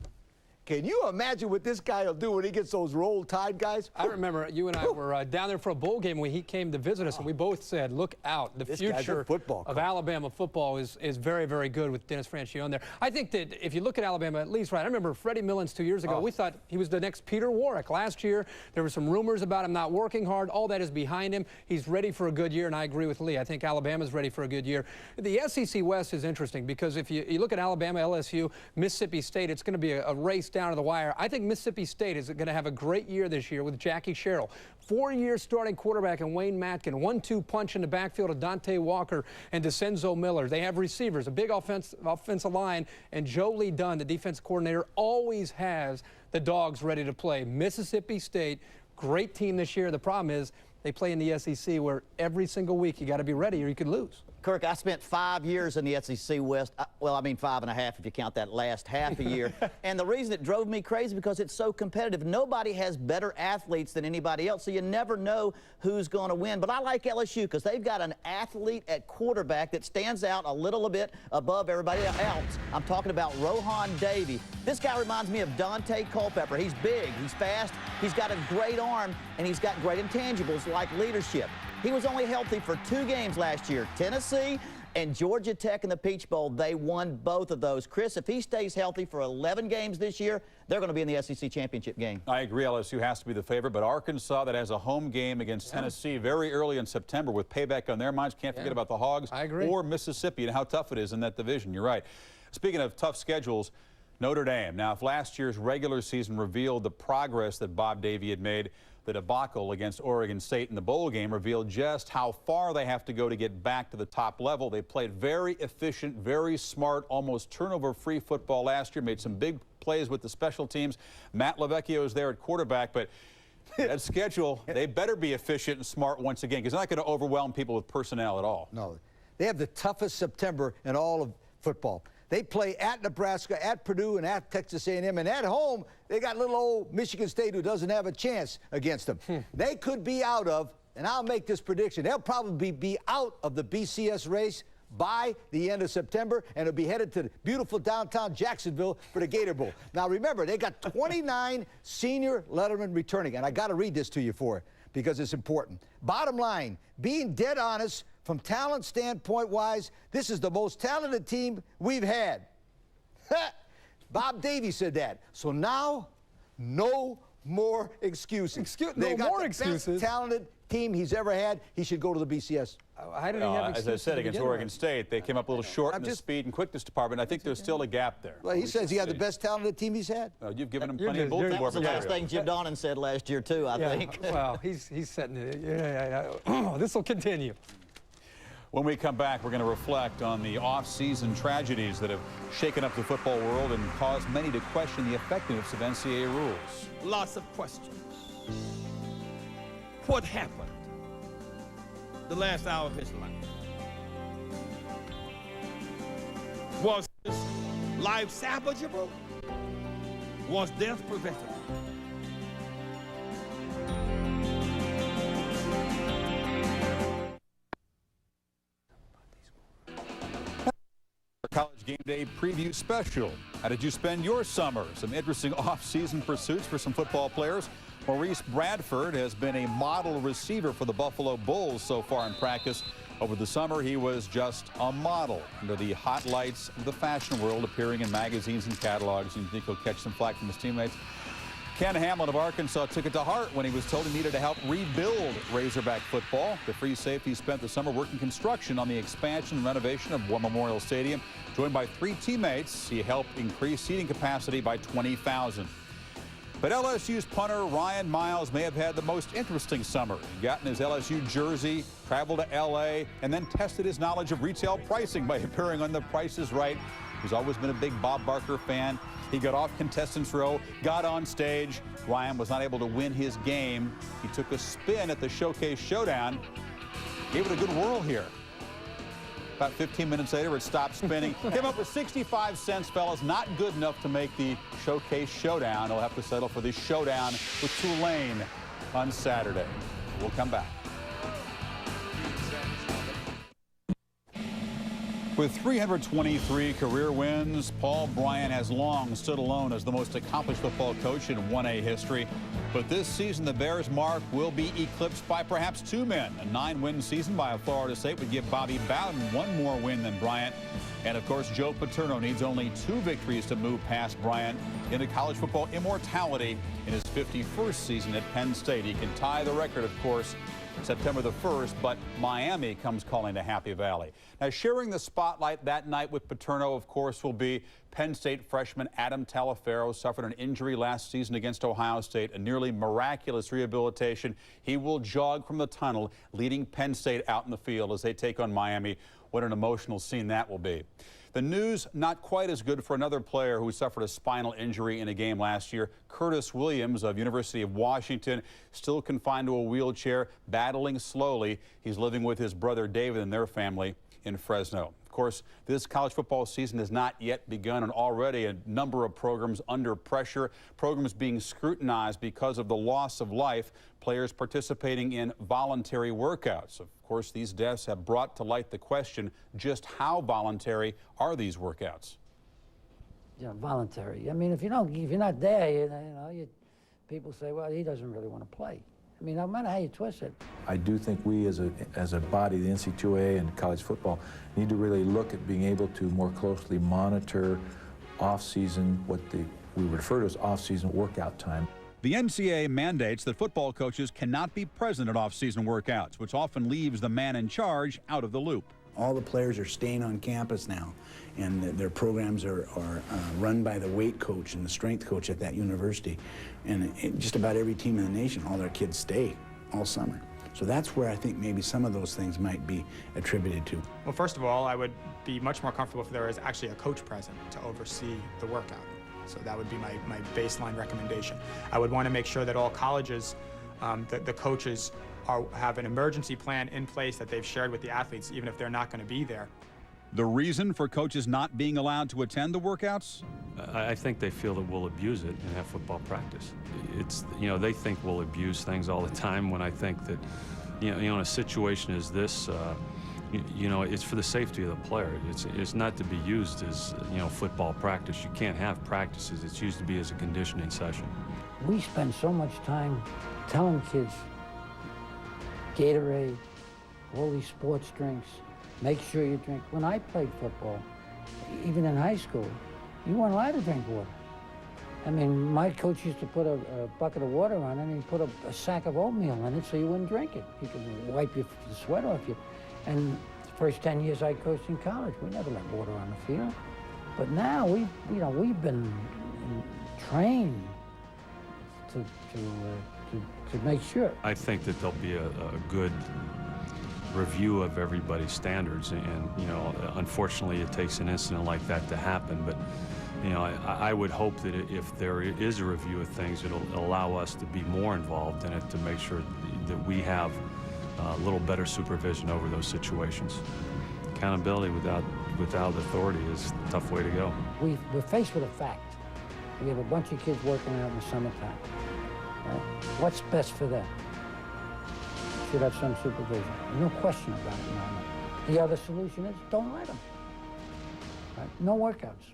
Can you imagine what this guy will do when he gets those Roll Tide guys? I remember you and I were down there for a bowl game when he came to visit us, and we both said, look out. The future of Alabama football is very, very good with Dennis Franchione there. I think that if you look at Alabama, at least, right, I remember Freddie Mullins 2 years ago. We thought he was the next Peter Warrick. Last year, there were some rumors about him not working hard. All that is behind him. He's ready for a good year, and I agree with Lee. I think Alabama's ready for a good year. The SEC West is interesting because if you look at Alabama, LSU, Mississippi State, it's going to be a race down to the wire. I think Mississippi State is going to have a great year this year with Jackie Sherrill. 4-year starting quarterback and Wayne Matkin. 1-2 punch in the backfield of Dante Walker and DeCenzo Miller. They have receivers, a big offensive line, and Joe Lee Dunn, the defense coordinator, always has the dogs ready to play. Mississippi State, great team this year. The problem is they play in the SEC where every single week you got to be ready or you could lose. Kirk, I spent 5 years in the SEC West. Well, I mean 5.5 if you count that last half a year. And the reason it drove me crazy because it's so competitive. Nobody has better athletes than anybody else, so you never know who's going to win. But I like LSU because they've got an athlete at quarterback that stands out a little bit above everybody else. I'm talking about Rohan Davey. This guy reminds me of Dante Culpepper. He's big, he's fast, he's got a great arm, and he's got great intangibles like leadership. He was only healthy for 2 games last year. Tennessee and Georgia Tech in the Peach Bowl, they won both of those. Chris, if he stays healthy for 11 games this year, they're going to be in the SEC championship game. I agree, LSU has to be the favorite, but Arkansas, that has a home game against Tennessee very early in September with payback on their minds. Can't forget about the Hogs. I agree. Or Mississippi and how tough it is in that division. You're right. Speaking of tough schedules, Notre Dame. Now, if last year's regular season revealed the progress that Bob Davie had made, the debacle against Oregon State in the bowl game revealed just how far they have to go to get back to the top level. They played very efficient, very smart, almost turnover-free football last year, made some big plays with the special teams. Matt LaVecchio is there at quarterback, but that schedule, they better be efficient and smart once again because they're not going to overwhelm people with personnel at all. No, they have the toughest September in all of football. They play at Nebraska, at Purdue, and at Texas A&M. And at home, they got little old Michigan State who doesn't have a chance against them. They could be out of, and I'll make this prediction, they'll probably be out of the BCS race by the end of September, and it'll be headed to beautiful downtown Jacksonville for the Gator Bowl. Now, remember, they got 29 senior lettermen returning, and I got to read this to you because it's important. Bottom line, being dead honest, from talent standpoint-wise, this is the most talented team we've had. Bob Davie said that. So now, no more excuses. No more excuses. Best talented team he's ever had. He should go to the BCS. How did he have as I said, against Oregon State, they came up a little short in the speed and quickness department. I think there's still a gap there. Well, he says he had the best talented team he's had. You've given him plenty of bulletin That was the last thing Jim Donnan said last year, too, I think. Well, he's setting it. This will continue. When we come back, we're going to reflect on the off-season tragedies that have shaken up the football world and caused many to question the effectiveness of NCAA rules. Lots of questions. What happened the last hour of his life? Was this life salvageable? Was death preventable? College Game Day preview special. How did you spend your summer? Some interesting off-season pursuits for some football players. Maurice Bradford has been a model receiver for the Buffalo Bulls so far in practice. Over the summer, he was just a model under the hot lights of the fashion world, appearing in magazines and catalogs. You think he'll catch some flack from his teammates? Ken Hamlin of Arkansas took it to heart when he was told he needed to help rebuild Razorback football. The free safety spent the summer working construction on the expansion and renovation of War Memorial Stadium. Joined by 3 teammates, he helped increase seating capacity by 20,000. But LSU's punter Ryan Miles may have had the most interesting summer. He got in his LSU jersey, traveled to L.A., and then tested his knowledge of retail pricing by appearing on The Price is Right. He's always been a big Bob Barker fan. He got off contestants row, got on stage. Ryan was not able to win his game. He took a spin at the Showcase Showdown, gave it a good whirl here. About 15 minutes later, it stopped spinning. Came up with 65 cents, fellas. Not good enough to make the Showcase Showdown. He'll have to settle for the showdown with Tulane on Saturday. We'll come back. With 323 career wins, Paul Bryant has long stood alone as the most accomplished football coach in 1A history. But this season, the Bears' mark will be eclipsed by perhaps 2 men. A 9-win season by Florida State would give Bobby Bowden 1 more win than Bryant. And, of course, Joe Paterno needs only 2 victories to move past Bryant into college football immortality in his 51st season at Penn State. He can tie the record, of course, September the 1st, but Miami comes calling to Happy Valley. Now, sharing the spotlight that night with Paterno, of course, will be Penn State freshman Adam Talaferro. Suffered an injury last season against Ohio State, a nearly miraculous rehabilitation. He will jog from the tunnel, leading Penn State out in the field as they take on Miami. What an emotional scene that will be. The news not quite as good for another player who suffered a spinal injury in a game last year. Curtis Williams of University of Washington, still confined to a wheelchair, battling slowly. He's living with his brother David and their family in Fresno. Of course, this college football season has not yet begun, and already a number of programs under pressure, programs being scrutinized because of the loss of life, players participating in voluntary workouts. Of course, these deaths have brought to light the question, just how voluntary are these workouts? Yeah, voluntary. I mean, if you're not there, people say, well, he doesn't really want to play. I mean, no matter how you twist it. I do think we as a body, the NC2A and college football, need to really look at being able to more closely monitor off-season, what we refer to as off-season workout time. The NCAA mandates that football coaches cannot be present at off-season workouts, which often leaves the man in charge out of the loop. All the players are staying on campus now, and their programs are run by the weight coach and the strength coach at that university. And just about every team in the nation, all their kids stay all summer. So that's where I think maybe some of those things might be attributed to. Well, first of all, I would be much more comfortable if there was actually a coach present to oversee the workout. So that would be my baseline recommendation. I would want to make sure that all colleges, the coaches have an emergency plan in place that they've shared with the athletes, even if they're not going to be there. The reason for coaches not being allowed to attend the workouts? I think they feel that we'll abuse it and have football practice. It's, they think we'll abuse things all the time, when I think that, in a situation as this, it's for the safety of the player. It's not to be used as, football practice. You can't have practices. It's used to be as a conditioning session. We spend so much time telling kids, Gatorade, all these sports drinks, make sure you drink. When I played football, even in high school, you weren't allowed to drink water. I mean, my coach used to put a bucket of water on it, and he put a sack of oatmeal in it so you wouldn't drink it. He could wipe the sweat off you. And the first 10 years I coached in college, we never let water on the field. But now we've been trained to make sure. I think that there'll be a good review of everybody's standards, and unfortunately it takes an incident like that to happen, but I would hope that if there is a review of things, it'll allow us to be more involved in it, to make sure that we have a little better supervision over those situations. accountability without authority is a tough way to go. We're faced with a fact. We have a bunch of kids working out in the summertime. Right? What's best for them? Should have some supervision. No question about it, no. The other solution is don't let them. Right? No workouts.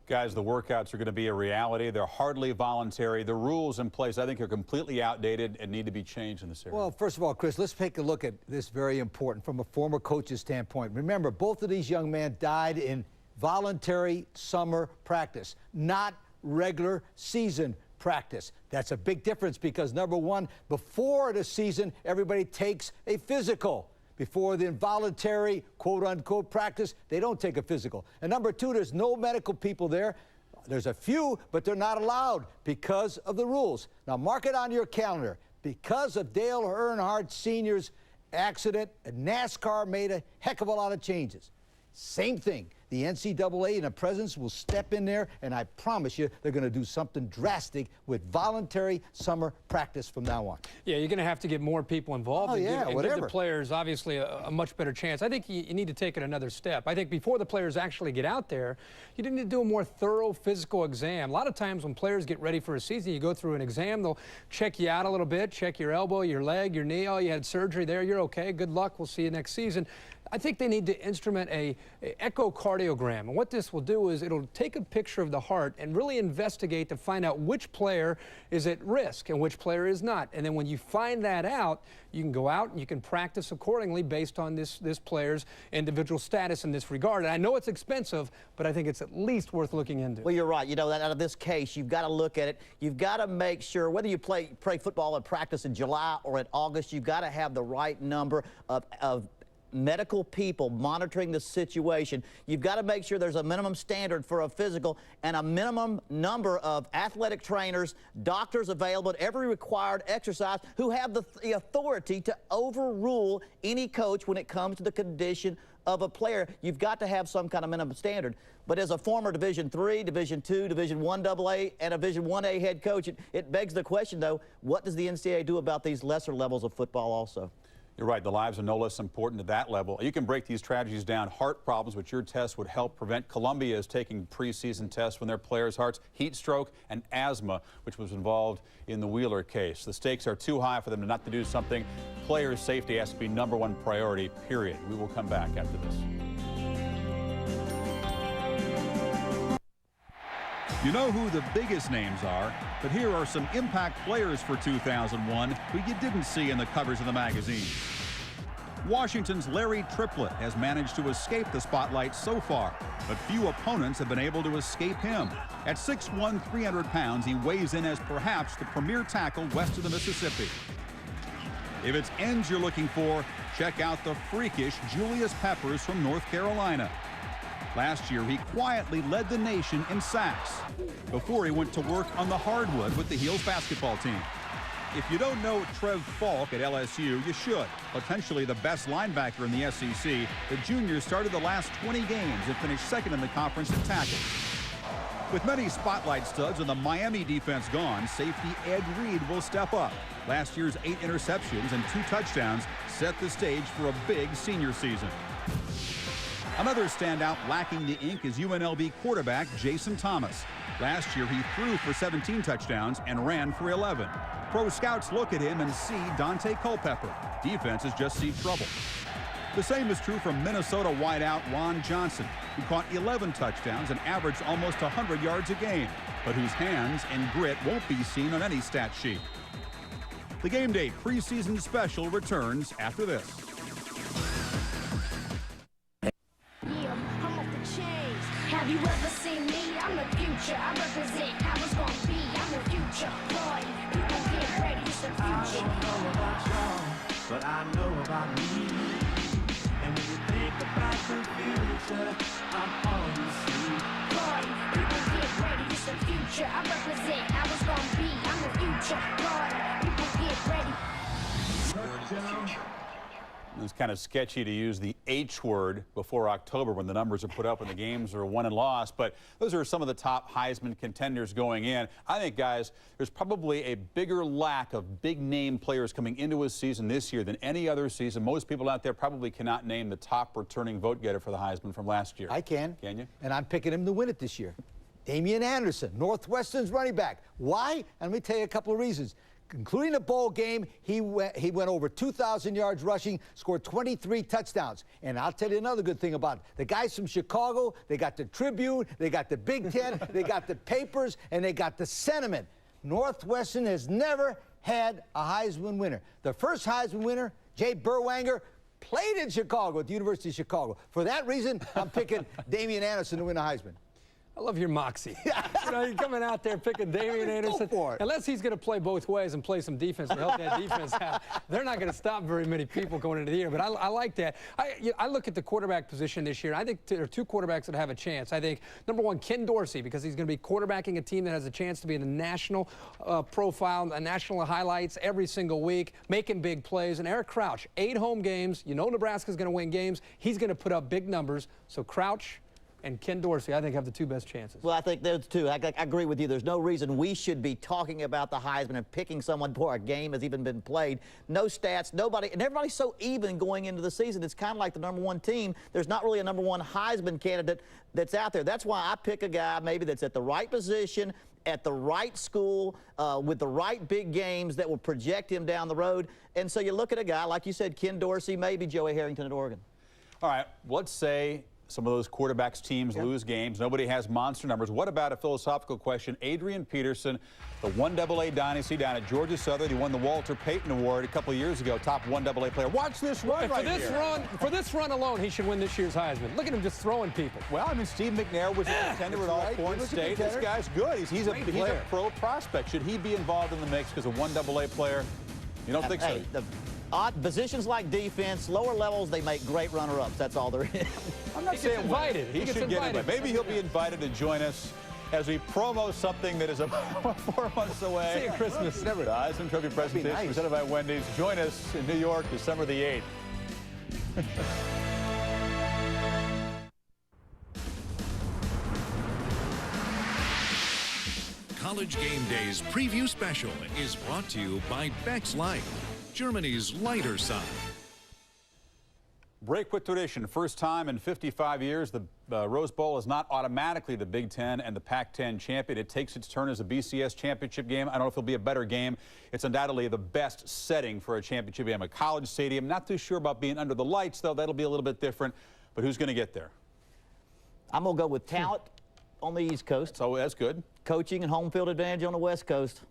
Guys, the workouts are going to be a reality. They're hardly voluntary. The rules in place, I think, are completely outdated and need to be changed in this area. Well, first of all, Chris, let's take a look at this very important from a former coach's standpoint. Remember, both of these young men died in voluntary summer practice, not regular season practice. That's a big difference because, number one, before the season, everybody takes a physical. Before the involuntary, quote-unquote, practice, they don't take a physical. And number two, there's no medical people there. There's a few, but they're not allowed because of the rules. Now, mark it on your calendar. Because of Dale Earnhardt Sr.'s accident, NASCAR made a heck of a lot of changes. Same thing. The NCAA and the presidents will step in there, and I promise you they're going to do something drastic with voluntary summer practice from now on. Yeah, you're going to have to get more people involved and give the players, obviously, a much better chance. I think you need to take it another step. I think before the players actually get out there, you need to do a more thorough physical exam. A lot of times when players get ready for a season, you go through an exam, they'll check you out a little bit, check your elbow, your leg, your knee. Oh, you had surgery there, you're okay, good luck, we'll see you next season. I think they need to instrument a echocardiogram. And what this will do is it'll take a picture of the heart and really investigate to find out which player is at risk and which player is not. And then when you find that out, you can go out and you can practice accordingly based on this player's individual status in this regard. And I know it's expensive, but I think it's at least worth looking into. Well, you're right. You know, that out of this case, you've got to look at it. You've got to make sure, whether you play football and practice in July or in August, you've got to have the right number of medical people monitoring the situation. You've got to make sure there's a minimum standard for a physical and a minimum number of athletic trainers, doctors available at every required exercise who have the authority to overrule any coach when it comes to the condition of a player. You've got to have some kind of minimum standard. But as a former Division III, Division II, Division I AA, and a Division 1A head coach, it begs the question, though, what does the NCAA do about these lesser levels of football also? You're right. The lives are no less important at that level. You can break these tragedies down. Heart problems, which your test would help prevent. Columbia is taking preseason tests when their players' hearts, heat stroke, and asthma, which was involved in the Wheeler case. The stakes are too high for them not to do something. Players' safety has to be #1 priority, period. We will come back after this. You know who the biggest names are, but here are some impact players for 2001 who you didn't see in the covers of the magazines. Washington's Larry Triplett has managed to escape the spotlight so far, but few opponents have been able to escape him. At 6'1", 300 pounds, he weighs in as perhaps the premier tackle west of the Mississippi. If it's ends you're looking for, check out the freakish Julius Peppers from North Carolina. Last year, he quietly led the nation in sacks before he went to work on the hardwood with the Heels basketball team. If you don't know Trev Falk at LSU, you should. Potentially the best linebacker in the SEC, the junior started the last 20 games and finished second in the conference in tackles. With many spotlight studs and the Miami defense gone, safety Ed Reed will step up. Last year's 8 interceptions and 2 touchdowns set the stage for a big senior season. Another standout lacking the ink is UNLV quarterback Jason Thomas. Last year, he threw for 17 touchdowns and ran for 11. Pro scouts look at him and see Dante Culpepper. Defenses just see trouble. The same is true from Minnesota wideout Ron Johnson, who caught 11 touchdowns and averaged almost 100 yards a game, but whose hands and grit won't be seen on any stat sheet. The Gameday preseason special returns after this. Have you ever seen me? I'm the future. I represent how it's gonna be. I'm the future. Boy, people get ready. It's the future. I don't know about y'all, but I know about me. And when you think about the future, I'm all you see. Boy, people get ready. It's the future. I represent how it's gonna be. I'm the future. Boy, people get ready. It's kind of sketchy to use the H word before October when the numbers are put up and the games are won and lost, but those are some of the top Heisman contenders going in. I think, guys, there's probably a bigger lack of big-name players coming into a season this year than any other season. Most people out there probably cannot name the top returning vote-getter for the Heisman from last year. I can. Can you? And I'm picking him to win it this year. Damian Anderson, Northwestern's running back. Why? And let me tell you a couple of reasons. Including the bowl game, he went over 2,000 yards rushing, scored 23 touchdowns. And I'll tell you another good thing about it. The guys from Chicago, they got the Tribune, they got the Big Ten, they got the papers, and they got the sentiment. Northwestern has never had a Heisman winner. The first Heisman winner, Jay Berwanger, played in Chicago at the University of Chicago. For that reason, I'm picking Damian Anderson to win a Heisman. I love your moxie. You know, you're coming out there picking Damian Anderson. Go for it. Unless he's going to play both ways and play some defense to help that defense out. They're not going to stop very many people going into the year, but I like that. I look at the quarterback position this year. I think there are two quarterbacks that have a chance. I think, number one, Ken Dorsey, because he's going to be quarterbacking a team that has a chance to be in the national profile, national highlights every single week, making big plays. And Eric Crouch, 8 home games. You know Nebraska's going to win games. He's going to put up big numbers. So Crouch and Ken Dorsey, I think, have the two best chances. Well, I think those two. I agree with you. There's no reason we should be talking about the Heisman and picking someone before a game has even been played. No stats, nobody, and everybody's so even going into the season. It's kind of like the #1 team. There's not really a #1 Heisman candidate that's out there. That's why I pick a guy maybe that's at the right position, at the right school, with the right big games that will project him down the road. And so you look at a guy, like you said, Ken Dorsey, maybe Joey Harrington at Oregon. All right, let's say some of those quarterbacks teams lose games. Nobody has monster numbers. What about a philosophical question? Adrian Peterson, the 1AA dynasty down at Georgia Southern. He won the Walter Payton Award a couple of years ago, top 1AA player. Watch this run For this run alone, he should win this year's Heisman. Look at him just throwing people. Well, I mean, Steve McNair was a contender with All-Florida State. This guy's good. He's a pro prospect. Should he be involved in the mix because a 1AA player? You don't think so? Odd positions like defense, lower levels, they make great runner-ups. That's all there is. I'm not saying invited. He should get invited. Maybe he'll be invited to join us as we promo something that is about 4 months away. See you Christmas. The Heisman Trophy presentation presented by Wendy's. Join us in New York, December the 8th. College Game Day's preview special is brought to you by Beck's Light, Germany's lighter side. Break with tradition. First time in 55 years, the Rose Bowl is not automatically the Big Ten and the Pac-10 champion. It takes its turn as a BCS championship game. I don't know if it'll be a better game. It's undoubtedly the best setting for a championship game. A college stadium. Not too sure about being under the lights, though. That'll be a little bit different. But who's going to get there? I'm going to go with talent on the East Coast. So that's good. Coaching and home field advantage on the West Coast.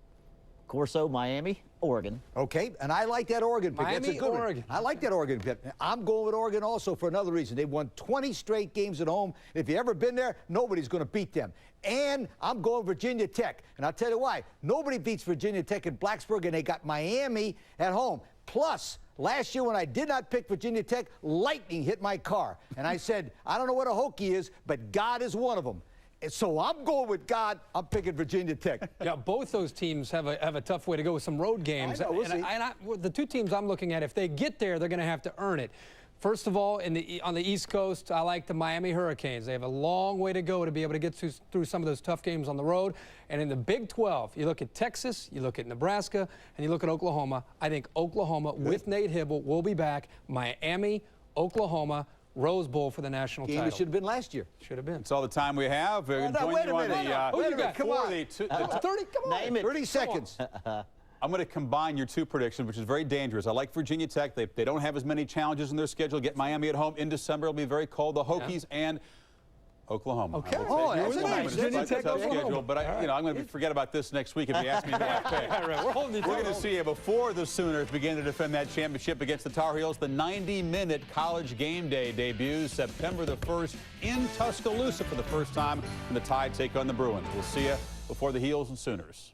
Corso, Miami, Oregon. Okay, and I like that Oregon pick. Miami, That's a good Oregon. One. I like that Oregon pick. I'm going with Oregon also for another reason. They've won 20 straight games at home. If you've ever been there, nobody's going to beat them. And I'm going Virginia Tech. And I'll tell you why. Nobody beats Virginia Tech in Blacksburg, and they got Miami at home. Plus, last year when I did not pick Virginia Tech, lightning hit my car. And I said, I don't know what a Hokie is, but God is one of them. So I'm going with God. I'm picking Virginia Tech. Yeah, both those teams have a tough way to go with some road games. I know, we'll see. The two teams I'm looking at, if they get there, they're going to have to earn it. First of all, on the East Coast, I like the Miami Hurricanes. They have a long way to go to be able to get through some of those tough games on the road. And in the Big 12, you look at Texas, you look at Nebraska, and you look at Oklahoma. I think Oklahoma, with Nate Hibble, will be back. Miami, Oklahoma, Rose Bowl for the national title. Game it should have been last year. Should have been. That's all the time we have. Wait a minute. Come on. 30, come on. Name it. 30 seconds. I'm going to combine your two predictions, which is very dangerous. I like Virginia Tech. They don't have as many challenges in their schedule. Get Miami at home in December. It'll be very cold. The Hokies and Oklahoma. Okay. That's nice. Virginia Tech, tough schedule, but I'm going to forget about this next week if you ask me who I pick. We're going to see you before the Sooners begin to defend that championship against the Tar Heels. The 90-minute College Game Day debuts September the 1st in Tuscaloosa for the first time, and the Tide take on the Bruins. We'll see you before the Heels and Sooners.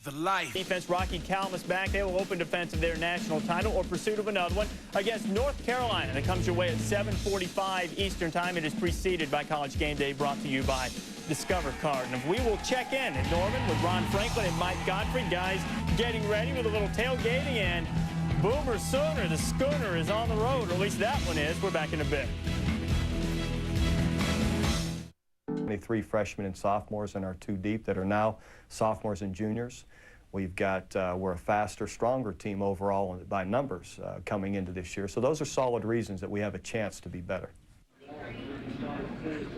The life. Defense, Rocky Calamus back. They will open defense of their national title or pursuit of another one against North Carolina. That comes your way at 7:45 Eastern Time. It is preceded by College Game Day, brought to you by Discover Card. And we will check in at Norman with Ron Franklin and Mike Godfrey. Guys getting ready with a little tailgating, and Boomer Sooner, the schooner, is on the road, or at least that one is. We're back in a bit. 23 freshmen and sophomores in our two deep that are now sophomores and juniors. We've got, we're a faster, stronger team overall by numbers coming into this year. So those are solid reasons that we have a chance to be better.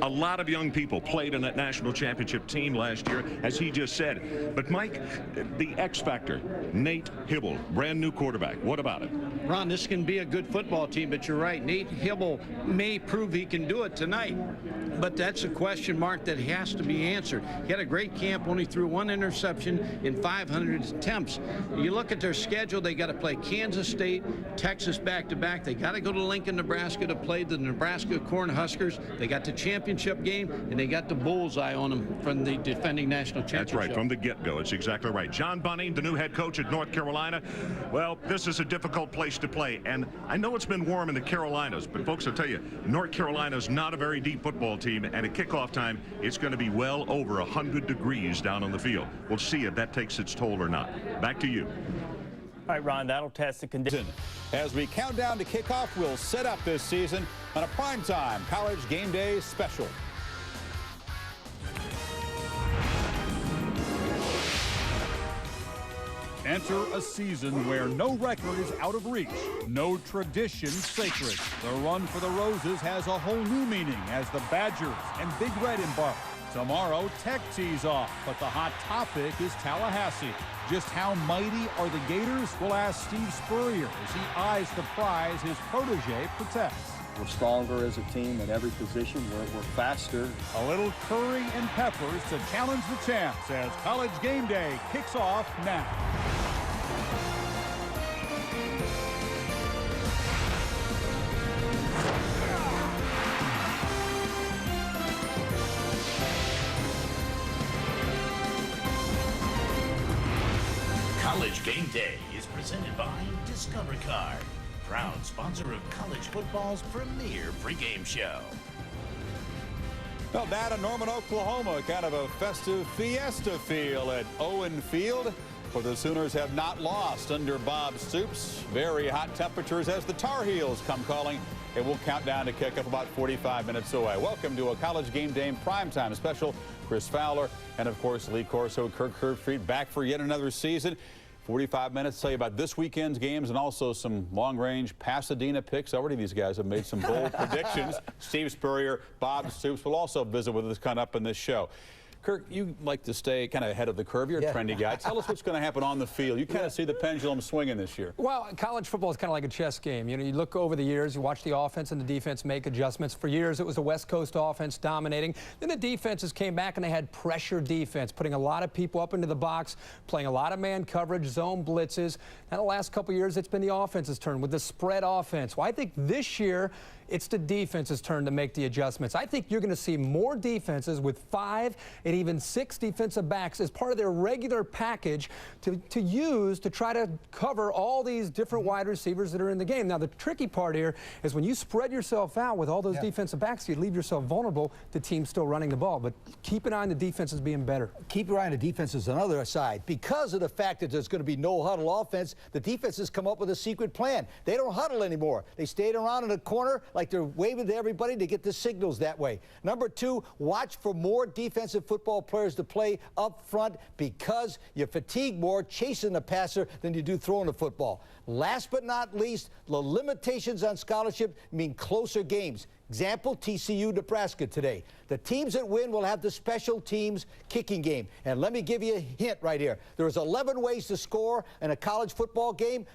A lot of young people played in that national championship team last year, as he just said. But, Mike, the X factor, Nate Hibble, brand new quarterback. What about it? Ron, this can be a good football team, but you're right. Nate Hibble may prove he can do it tonight. But that's a question mark that has to be answered. He had a great camp, only threw one interception in 500 attempts. You look at their schedule, they got to play Kansas State, Texas back-to-back. They got to go to Lincoln, Nebraska to play the Nebraska Cornhuskers. They got the championship game, and they got the bullseye on them from the defending national championship. That's right, from the get-go. It's exactly right. John Bunning, the new head coach at North Carolina. Well, this is a difficult place to play, and I know it's been warm in the Carolinas, but folks, I'll tell you, North Carolina's not a very deep football team, and at kickoff time, it's going to be well over 100 degrees down on the field. We'll see if that takes its toll or not. Back to you. All right, Ron, that'll test the condition. As we count down to kickoff, we'll set up this season on a primetime College Game Day special. Enter a season where no record is out of reach, no tradition sacred. The run for the Roses has a whole new meaning as the Badgers and Big Red embark. Tomorrow, Tech tees off, but the hot topic is Tallahassee. Just how mighty are the Gators? We'll ask Steve Spurrier as he eyes the prize his protege protects. We're stronger as a team at every position. We're faster. A little curry and peppers to challenge the champs as College Game Day kicks off now. College Game Day is presented by Discover Card, proud sponsor of college football's premier pregame show. Well, down in Norman, Oklahoma, kind of a festive fiesta feel at Owen Field, where the Sooners have not lost under Bob Stoops. Very hot temperatures as the Tar Heels come calling. And we'll count down to kickoff about 45 minutes away. Welcome to a College Game Day primetime special. Chris Fowler and, of course, Lee Corso, Kirk Herbstreit back for yet another season. 45 minutes to tell you about this weekend's games and also some long-range Pasadena picks. Already these guys have made some bold predictions. Steve Spurrier, Bob Stoops will also visit with us kind of up in this show. Kirk, you like to stay kind of ahead of the curve. You're a trendy guy. Tell us what's going to happen on the field. You kind of see the pendulum swinging this year. Well, college football is kind of like a chess game. You know, you look over the years, you watch the offense and the defense make adjustments. For years, it was the West Coast offense dominating. Then the defenses came back and they had pressure defense, putting a lot of people up into the box, playing a lot of man coverage, zone blitzes. Now, the last couple years, it's been the offense's turn with the spread offense. Well, I think this year, it's the defense's turn to make the adjustments. I think you're going to see more defenses with 5 and even 6 defensive backs as part of their regular package to use to try to cover all these different wide receivers that are in the game. Now, the tricky part here is when you spread yourself out with all those defensive backs, you leave yourself vulnerable to teams still running the ball. But keep an eye on the defenses being better. Keep your eye on the defenses on the other side. Because of the fact that there's going to be no huddle offense, the defenses come up with a secret plan. They don't huddle anymore. They stayed around in the corner like they're waving to everybody to get the signals that way. Number 2, watch for more defensive football players to play up front because you fatigue more chasing the passer than you do throwing the football. Last but not least, the limitations on scholarship mean closer games. Example, TCU, Nebraska today. The teams that win will have the special teams kicking game. And let me give you a hint right here. There's 11 ways to score in a college football game.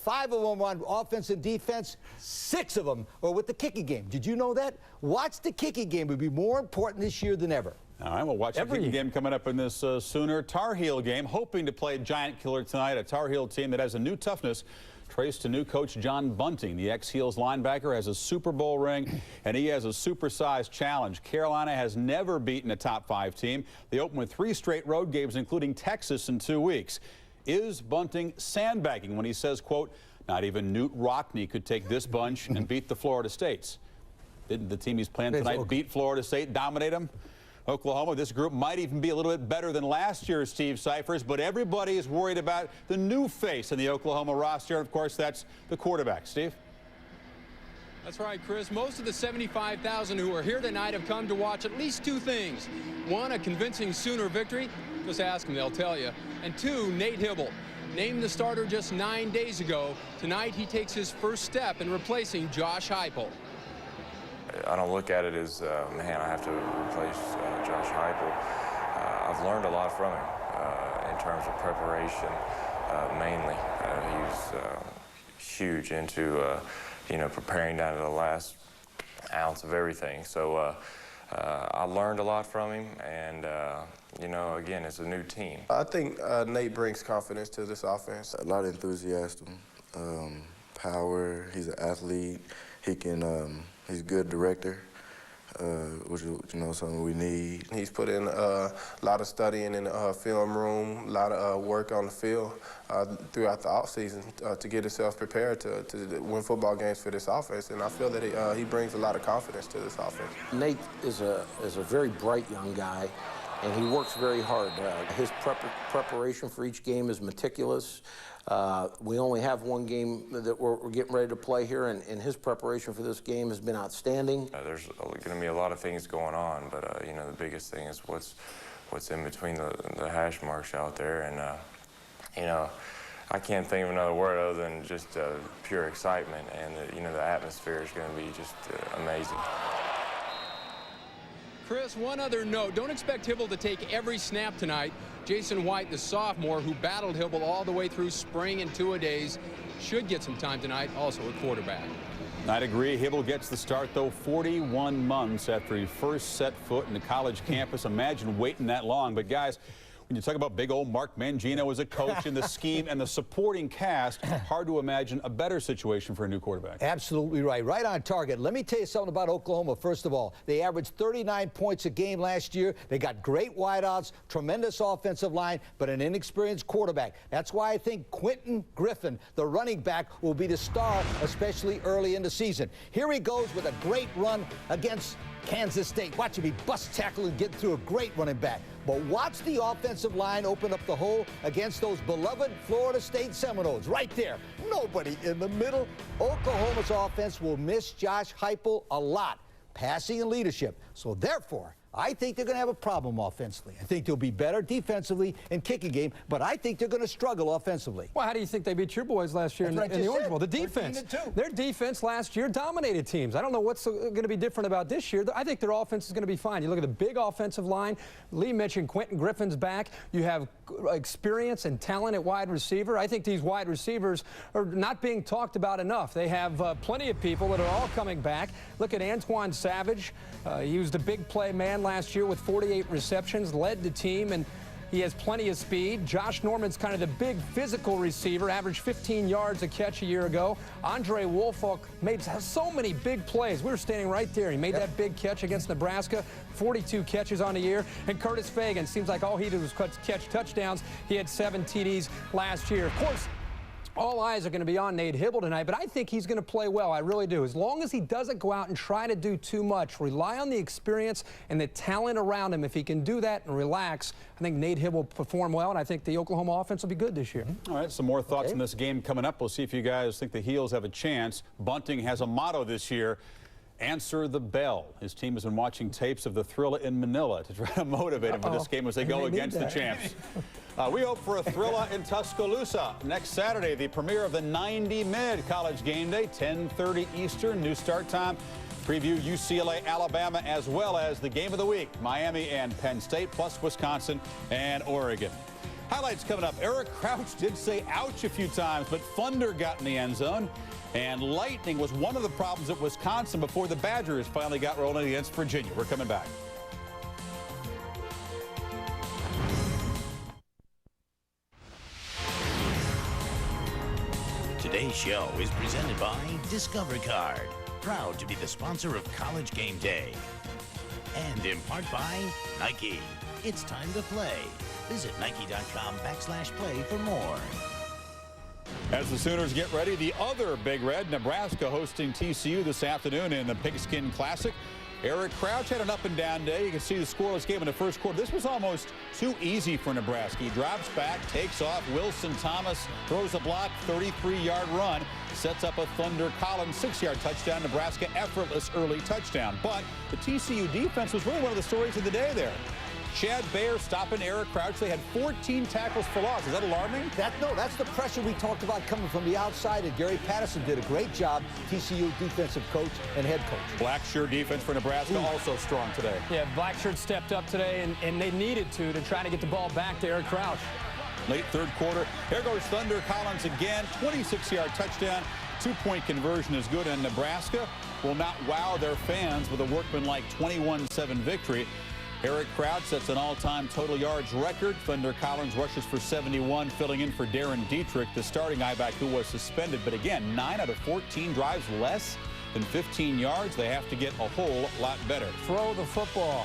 5 of them on offense and defense, 6 of them are with the kicking game. Did you know that? Watch the kicking game. It would be more important this year than ever. All right, we'll watch the kicking game coming up in this Sooner Tar Heel game. Hoping to play Giant Killer tonight, a Tar Heel team that has a new toughness traced to new coach John Bunting. The ex-Heels linebacker has a Super Bowl ring, and he has a supersized challenge. Carolina has never beaten a top 5 team. They open with 3 straight road games, including Texas in 2 weeks. Is Bunting sandbagging when he says, quote, not even Newt Rockne could take this bunch and beat the Florida States? Didn't the team he's playing tonight beat Florida State, dominate them? Oklahoma, this group might even be a little bit better than last year's Steve Cyphers, but everybody is worried about the new face in the Oklahoma roster. And of course, that's the quarterback. Steve? That's right, Chris. Most of the 75,000 who are here tonight have come to watch at least 2 things. 1, a convincing Sooner victory. Just ask them, they'll tell you. And 2, Nate Hibble. Named the starter just 9 days ago. Tonight, he takes his first step in replacing Josh Heupel. I don't look at it as, man, I have to replace Josh Heupel. I've learned a lot from him in terms of preparation, mainly. He's huge into, you know, preparing down to the last ounce of everything. So I learned a lot from him, and, you know, again, it's a new team. I think Nate brings confidence to this offense. A lot of enthusiasm, power. He's an athlete. He can. He's a good director, which is, you know, something we need. He's put in a lot of studying in the film room, a lot of work on the field throughout the offseason to get himself prepared to win football games for this offense. And I feel that he brings a lot of confidence to this offense. Nate is a very bright young guy, and he works very hard. His preparation for each game is meticulous. We only have 1 game that we're getting ready to play here, and his preparation for this game has been outstanding. There's going to be a lot of things going on, but you know, the biggest thing is what's in between the hash marks out there, and you know, I can't think of another word other than just pure excitement, and you know, the atmosphere is going to be just amazing. Chris, one other note. Don't expect Hibble to take every snap tonight. Jason White, the sophomore, who battled Hibble all the way through spring and 2-a-days, should get some time tonight, also at quarterback. I'd agree. Hibble gets the start, though, 41 months after he first set foot in the college campus. Imagine waiting that long. But, guys, when you talk about big old Mark Mangino as a coach and the scheme and the supporting cast, hard to imagine a better situation for a new quarterback. Absolutely right. Right on target. Let me tell you something about Oklahoma. First of all, they averaged 39 points a game last year. They got great wideouts, tremendous offensive line, but an inexperienced quarterback. That's why I think Quentin Griffin, the running back, will be the star, especially early in the season. Here he goes with a great run against Kansas State. Watch him be bust tackle and get through a great running back. But watch the offensive line open up the hole against those beloved Florida State Seminoles. Right there. Nobody in the middle. Oklahoma's offense will miss Josh Heupel a lot, passing and leadership. So therefore, I think they're going to have a problem offensively. I think they'll be better defensively and kicking game, but I think they're going to struggle offensively. Well, how do you think they beat your boys last year in the Orange Bowl? The defense. Their defense last year dominated teams. I don't know what's going to be different about this year. I think their offense is going to be fine. You look at the big offensive line. Lee mentioned Quentin Griffin's back. You have experience and talent at wide receiver. I think these wide receivers are not being talked about enough. They have plenty of people that are all coming back. Look at Antoine Savage. He was the big play man last year with 48 receptions, led the team, and he has plenty of speed. Josh Norman's kind of the big physical receiver, averaged 15 yards a catch a year ago. Andre Woolfolk made so many big plays. We were standing right there. He made that big catch against Nebraska, 42 catches on the year. And Curtis Fagan, seems like all he did was catch touchdowns. He had 7 TDs last year. Of course, all eyes are going to be on Nate Hibble tonight, but I think he's going to play well. I really do. As long as he doesn't go out and try to do too much, rely on the experience and the talent around him. If he can do that and relax, I think Nate Hibble will perform well, and I think the Oklahoma offense will be good this year. All right, some more thoughts on this game coming up. We'll see if you guys think the Heels have a chance. Bunting has a motto this year: answer the bell. His team has been watching tapes of the Thrilla in Manila to try to motivate him for this game as they go against the champs. We hope for a Thrilla in Tuscaloosa next Saturday, the premiere of the 90 Mid College Game Day, 10:30 Eastern, new start time. Preview UCLA, Alabama, as well as the game of the week, Miami and Penn State, plus Wisconsin and Oregon. Highlights coming up. Eric Crouch did say ouch a few times, but Thunder got in the end zone. And lightning was one of the problems at Wisconsin before the Badgers finally got rolling against Virginia. We're coming back. Today's show is presented by Discover Card, proud to be the sponsor of College Game Day. And in part by Nike. It's time to play. Visit Nike.com/play for more. As the Sooners get ready, the other Big Red, Nebraska, hosting TCU this afternoon in the Pigskin Classic. Eric Crouch had an up-and-down day. You can see the scoreless game in the first quarter. This was almost too easy for Nebraska. He drops back, takes off. Wilson Thomas throws a block, 33-yard run, sets up a Thunder Collins 6-yard touchdown. Nebraska effortless early touchdown. But the TCU defense was really one of the stories of the day there. Chad Bayer stopping Eric Crouch. They had 14 tackles for loss. Is that alarming? No, that's the pressure we talked about coming from the outside, and Gary Patterson did a great job, TCU defensive coach and head coach. Black shirt defense for Nebraska also strong today. Yeah, Black shirt stepped up today, and they needed to try to get the ball back to Eric Crouch. Late third quarter, here goes Thunder Collins again, 26-yard touchdown. Two-point conversion is good, and Nebraska will not wow their fans with a workmanlike 21-7 victory. Eric Crouch sets an all-time total yards record. Thunder Collins rushes for 71, filling in for Darren Dietrich, the starting I-back who was suspended. But again, 9 out of 14 drives less than 15 yards. They have to get a whole lot better. Throw the football.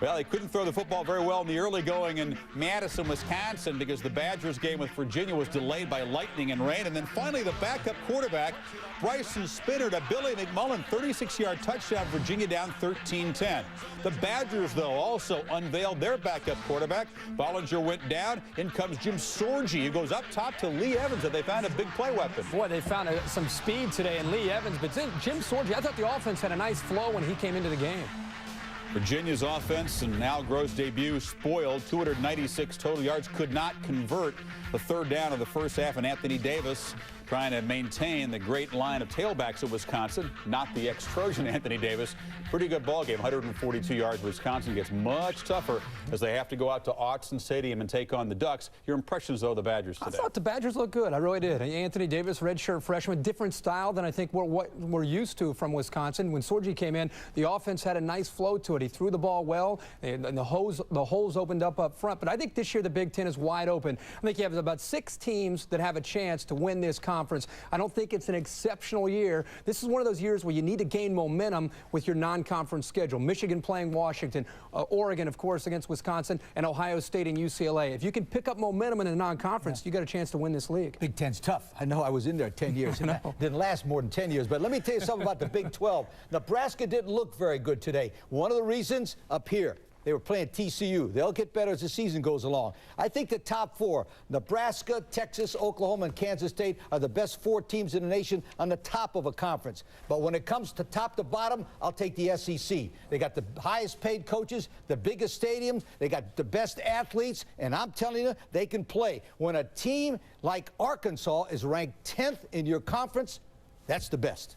Well, he couldn't throw the football very well in the early going in Madison, Wisconsin, because the Badgers game with Virginia was delayed by lightning and rain. And then finally, the backup quarterback, Bryson Spinner, to Billy McMullen, 36-yard touchdown, Virginia down 13-10. The Badgers, though, also unveiled their backup quarterback. Bollinger went down. In comes Jim Sorgi, who goes up top to Lee Evans, and they found a big play weapon. Boy, they found some speed today in Lee Evans, but Jim Sorgi, I thought the offense had a nice flow when he came into the game. Virginia's offense and Al Groh's debut spoiled. 296 total yards, could not convert the third down of the first half, and Anthony Davis trying to maintain the great line of tailbacks of Wisconsin, not the ex-Trojan Anthony Davis. Pretty good ball game, 142 yards. Wisconsin gets much tougher as they have to go out to Autzen Stadium and take on the Ducks. Your impressions, though, of the Badgers today? I thought the Badgers looked good. I really did. Anthony Davis, redshirt freshman, different style than I think what we're used to from Wisconsin. When Sorgi came in, the offense had a nice flow to it. He threw the ball well, and the holes opened up front. But I think this year the Big Ten is wide open. I think you have about 6 teams that have a chance to win this conference. I don't think it's an exceptional year. This is one of those years where you need to gain momentum with your non-conference schedule. Michigan playing Washington, Oregon, of course, against Wisconsin, and Ohio State and UCLA. If you can pick up momentum in the non-conference, you got a chance to win this league. Big Ten's tough. I know I was in there 10 years. And that didn't last more than 10 years. But let me tell you something about the Big 12. Nebraska didn't look very good today. One of the reasons, up here, they were playing TCU. They'll get better as the season goes along. I think the top 4, Nebraska, Texas, Oklahoma, and Kansas State, are the best 4 teams in the nation on the top of a conference. But when it comes to top to bottom, I'll take the SEC. They got the highest paid coaches, the biggest stadiums, they got the best athletes, and I'm telling you, they can play. When a team like Arkansas is ranked 10th in your conference, that's the best.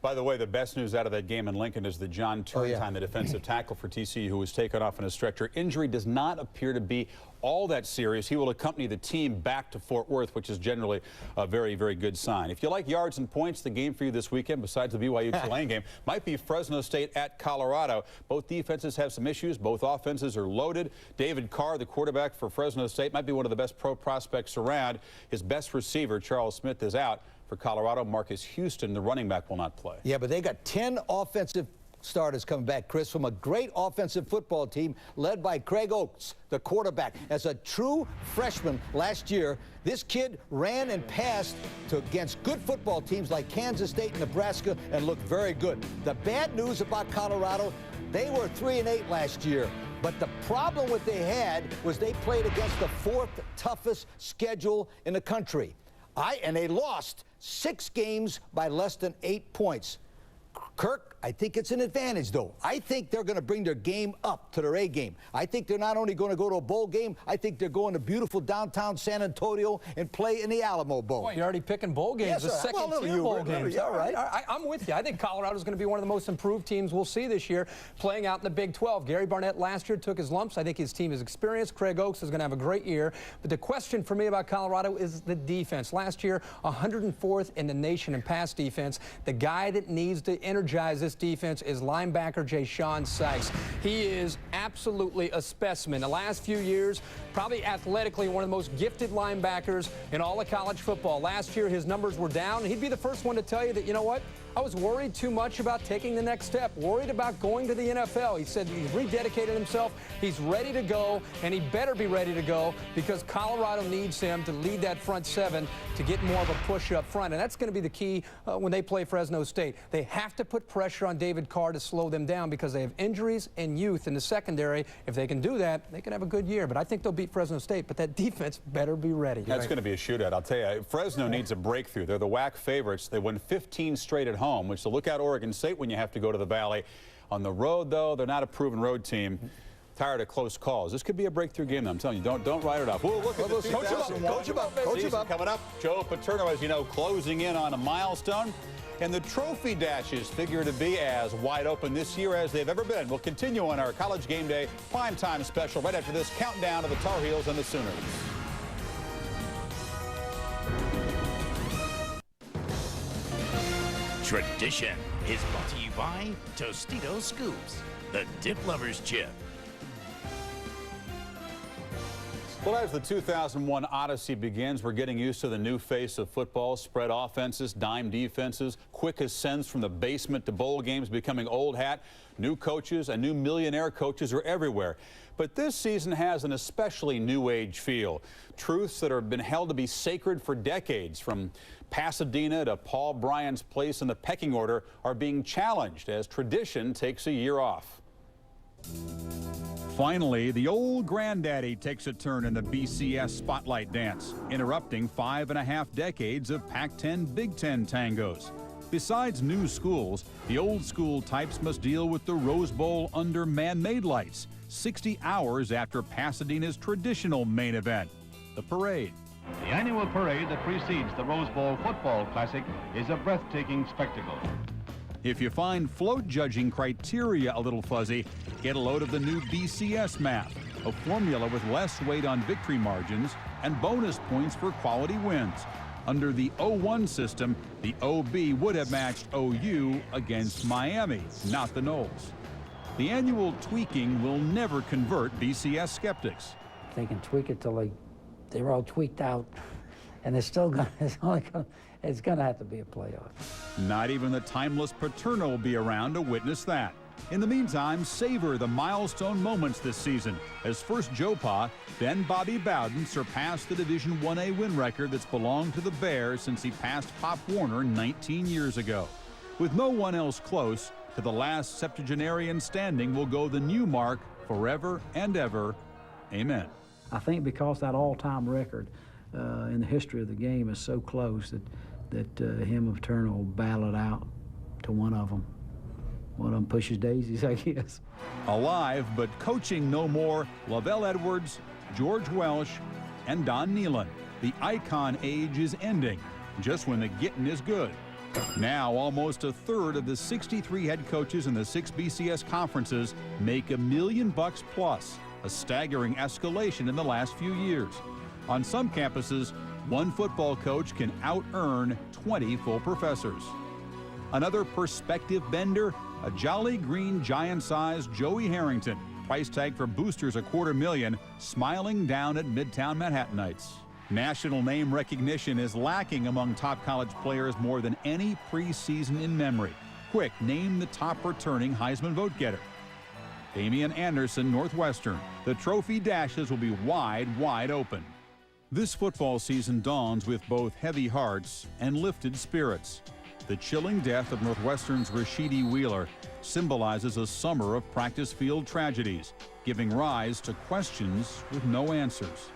By the way, the best news out of that game in Lincoln is that John Turntime, the defensive tackle for TCU, who was taken off in a stretcher. Injury does not appear to be all that serious. He will accompany the team back to Fort Worth, which is generally a very, very good sign. If you like yards and points, the game for you this weekend, besides the BYU-Tulane game, might be Fresno State at Colorado. Both defenses have some issues. Both offenses are loaded. David Carr, the quarterback for Fresno State, might be one of the best pro prospects around. His best receiver, Charles Smith, is out. For Colorado, Marcus Houston, the running back, will not play. Yeah, but they got 10 offensive starters coming back, Chris, from a great offensive football team led by Craig Oates, the quarterback. As a true freshman last year, this kid ran and passed against good football teams like Kansas State and Nebraska and looked very good. The bad news about Colorado, they were 3-8 last year. But the problem what they had was they played against the 4th toughest schedule in the country. And they lost 6 games by less than 8 points. Kirk, I think it's an advantage, though. I think they're going to bring their game up to their A game. I think they're not only going to go to a bowl game, I think they're going to beautiful downtown San Antonio and play in the Alamo Bowl. Boy, you're already picking bowl games, Yes, the second-tier bowl games. Yeah, right. I'm with you. I think Colorado's going to be one of the most improved teams we'll see this year playing out in the Big 12. Gary Barnett last year took his lumps. I think his team is experienced. Craig Oates is going to have a great year. But the question for me about Colorado is the defense. Last year, 104th in the nation in pass defense. The guy that needs to enter energize this defense is linebacker Ja'Shawn Sykes. He is absolutely a specimen. The last few years, probably athletically one of the most gifted linebackers in all of college football. Last year, his numbers were down. He'd be the first one to tell you that, you know what? I was worried too much about taking the next step, worried about going to the NFL. He said he's rededicated himself. He's ready to go, and he better be ready to go because Colorado needs him to lead that front seven to get more of a push up front. And that's going to be the key when they play Fresno State. They have to put pressure on David Carr to slow them down because they have injuries and youth in the secondary. If they can do that, they can have a good year. But I think they'll beat Fresno State, but that defense better be ready. That's going to be a shootout. I'll tell you, Fresno needs a breakthrough. They're the WAC favorites. They won 15 straight at home, which, so look out Oregon State when you have to go to the Valley. On the road, though, they're not a proven road team. Tired of close calls. This could be a breakthrough game, though. I'm telling you, don't write it off. We'll look at the 2001 season coming up. Joe Paterno, as you know, closing in on a milestone. And the trophy dashes figure to be as wide open this year as they've ever been. We'll continue on our College Game Day primetime special right after this countdown of the Tar Heels and the Sooners. Tradition is brought to you by Tostitos Scoops, the dip lover's chip. Well, as the 2001 Odyssey begins, we're getting used to the new face of football. Spread offenses, dime defenses, quick ascents from the basement to bowl games becoming old hat. New coaches and new millionaire coaches are everywhere. But this season has an especially new age feel. Truths that have been held to be sacred for decades, from Pasadena to Paul Bryan's place in the pecking order, are being challenged as tradition takes a year off. Finally, the old granddaddy takes a turn in the BCS spotlight dance, interrupting 5.5 decades of Pac-10 Big Ten tangos. Besides new schools, the old school types must deal with the Rose Bowl under man-made lights, 60 hours after Pasadena's traditional main event, the parade. The annual parade that precedes the Rose Bowl Football Classic is a breathtaking spectacle. If you find float judging criteria a little fuzzy, get a load of the new BCS math, a formula with less weight on victory margins and bonus points for quality wins. Under the 0-1 system, the OB would have matched OU against Miami, not the Noles. The annual tweaking will never convert BCS skeptics. They can tweak it till they're all tweaked out, and it's still gonna, it's gonna have to be a playoff. Not even the timeless Paterno will be around to witness that. In the meantime, savor the milestone moments this season as first Joe Pa, then Bobby Bowden surpassed the Division 1A win record that's belonged to the Bears since he passed Pop Warner 19 years ago. With no one else close, to the last septuagenarian standing will go the new mark forever and ever. Amen. I think because that all-time record in the history of the game is so close that him and Paterno will battle it out to one of them. One of them pushes daisies, I guess. Alive, but coaching no more, Lavelle Edwards, George Welsh, and Don Nehlen. The icon age is ending, just when the getting is good. Now, almost a third of the 63 head coaches in the 6 BCS conferences make $1 million plus, a staggering escalation in the last few years. On some campuses, one football coach can out-earn 20 full professors. Another perspective bender, a jolly green giant-sized Joey Harrington, price tag for boosters $250,000, smiling down at Midtown Manhattanites. National name recognition is lacking among top college players more than any preseason in memory. Quick, name the top returning Heisman vote getter. Damian Anderson, Northwestern. The trophy dashes will be wide open. This football season dawns with both heavy hearts and lifted spirits. The chilling death of Northwestern's Rashidi Wheeler symbolizes a summer of practice field tragedies, giving rise to questions with no answers.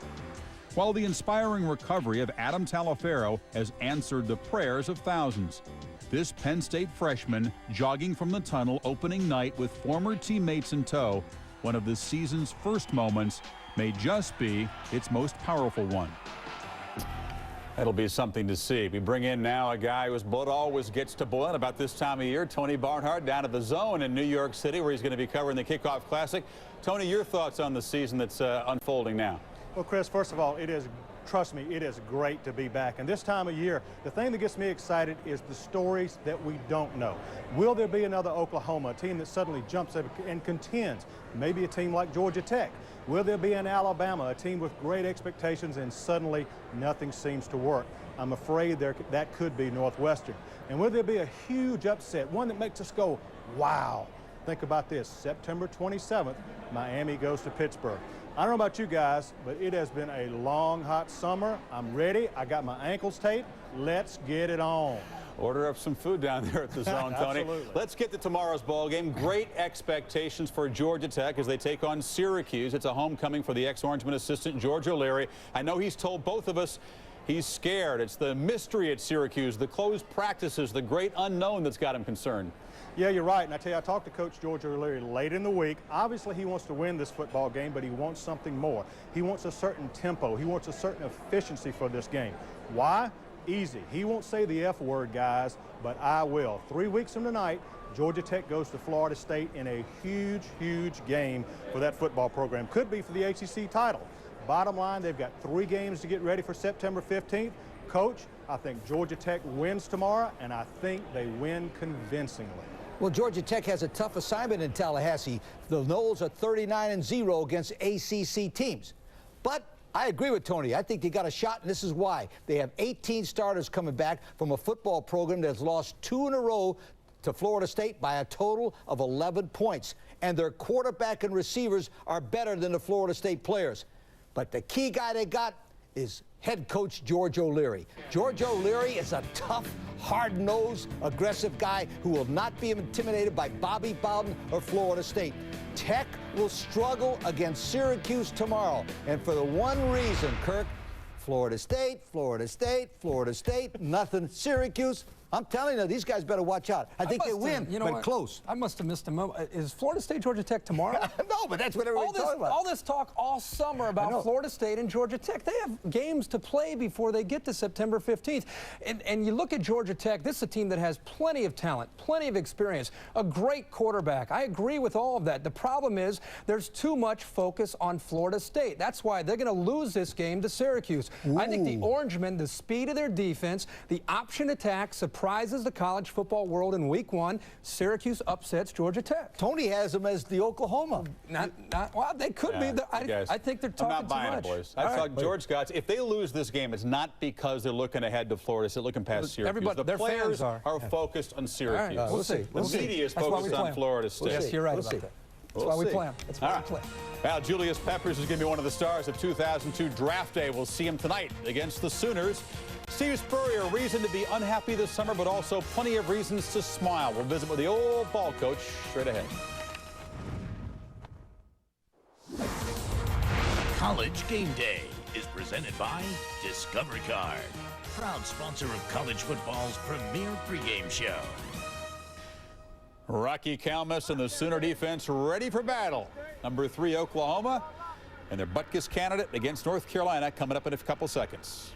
While the inspiring recovery of Adam Talaferro has answered the prayers of thousands, this Penn State freshman jogging from the tunnel opening night with former teammates in tow, one of the season's first moments, may just be its most powerful one. That'll be something to see. We bring in now a guy whose blood always gets to boil about this time of year, Tony Barnhart, down at the Zone in New York City, where he's going to be covering the Kickoff Classic. Tony, your thoughts on the season that's unfolding now? Well, Chris, first of all, it is trust me, it is great to be back. And this time of year, the thing that gets me excited is the stories that we don't know. Will there be another Oklahoma, a team that suddenly jumps up and contends? Maybe a team like Georgia Tech. Will there be an Alabama, a team with great expectations, and suddenly nothing seems to work? I'm afraid that could be Northwestern. And will there be a huge upset, one that makes us go, wow? Think about this, September 27th, Miami goes to Pittsburgh. I don't know about you guys, but it has been a long, hot summer. I'm ready. I got my ankles taped. Let's get it on. Order up some food down there at the Zone, Tony. Absolutely. Let's get to tomorrow's ball game. Great expectations for Georgia Tech as they take on Syracuse. It's a homecoming for the ex-Orangeman assistant, George O'Leary. I know he's told both of us he's scared. It's the mystery at Syracuse, the closed practices, the great unknown that's got him concerned. Yeah, you're right. And I tell you, I talked to Coach George O'Leary late in the week. Obviously, he wants to win this football game, but he wants something more. He wants a certain tempo. He wants a certain efficiency for this game. Why? Easy. He won't say the F word, guys, but I will. 3 weeks from tonight, Georgia Tech goes to Florida State in a huge, huge game for that football program. Could be for the ACC title. Bottom line, they've got 3 games to get ready for September 15th. Coach, I think Georgia Tech wins tomorrow, and I think they win convincingly. Well, Georgia Tech has a tough assignment in Tallahassee. The Noles are 39-0 against ACC teams. But I agree with Tony. I think they got a shot, and this is why. They have 18 starters coming back from a football program that's lost 2 in a row to Florida State by a total of 11 points. And their quarterback and receivers are better than the Florida State players. But the key guy they got is head coach George O'Leary. George O'Leary is a tough, hard-nosed, aggressive guy who will not be intimidated by Bobby Bowden or Florida State. Tech will struggle against Syracuse tomorrow. And for the one reason, Kirk, Florida State, Florida State, Florida State, nothing. Syracuse, I'm telling you, these guys better watch out. I think they win, but close. I must have missed a moment. Is Florida State, Georgia Tech tomorrow? No, but that's what everybody's talking about. All this talk all summer about Florida State and Georgia Tech. They have games to play before they get to September 15th. And you look at Georgia Tech, this is a team that has plenty of talent, plenty of experience, a great quarterback. I agree with all of that. The problem is there's too much focus on Florida State. That's why they're going to lose this game to Syracuse. Ooh. I think the Orangemen, the speed of their defense, the option attack surprises the college football world in week 1. Syracuse upsets Georgia Tech. Tony has them as the Oklahoma. Well, they could be. I think they're talking I'm not buying too it, much. boys. I thought George Scott, if they lose this game, it's not because they're looking ahead to Florida, they're looking past Syracuse. The players are focused on Syracuse. We'll see. The media is focused on Florida State. Yes, you're right about that. That's why we play them. That's why we play them. Well, Julius Peppers is going to be one of the stars of 2002 Draft Day. We'll see him tonight against the Sooners. Steve Spurrier, reason to be unhappy this summer, but also plenty of reasons to smile. We'll visit with the old ball coach straight ahead. College Game Day is presented by Discover Card, proud sponsor of college football's premier pregame show. Rocky Calmus and the Sooner defense ready for battle. Number 3, Oklahoma, and their Butkus candidate against North Carolina coming up in a couple seconds.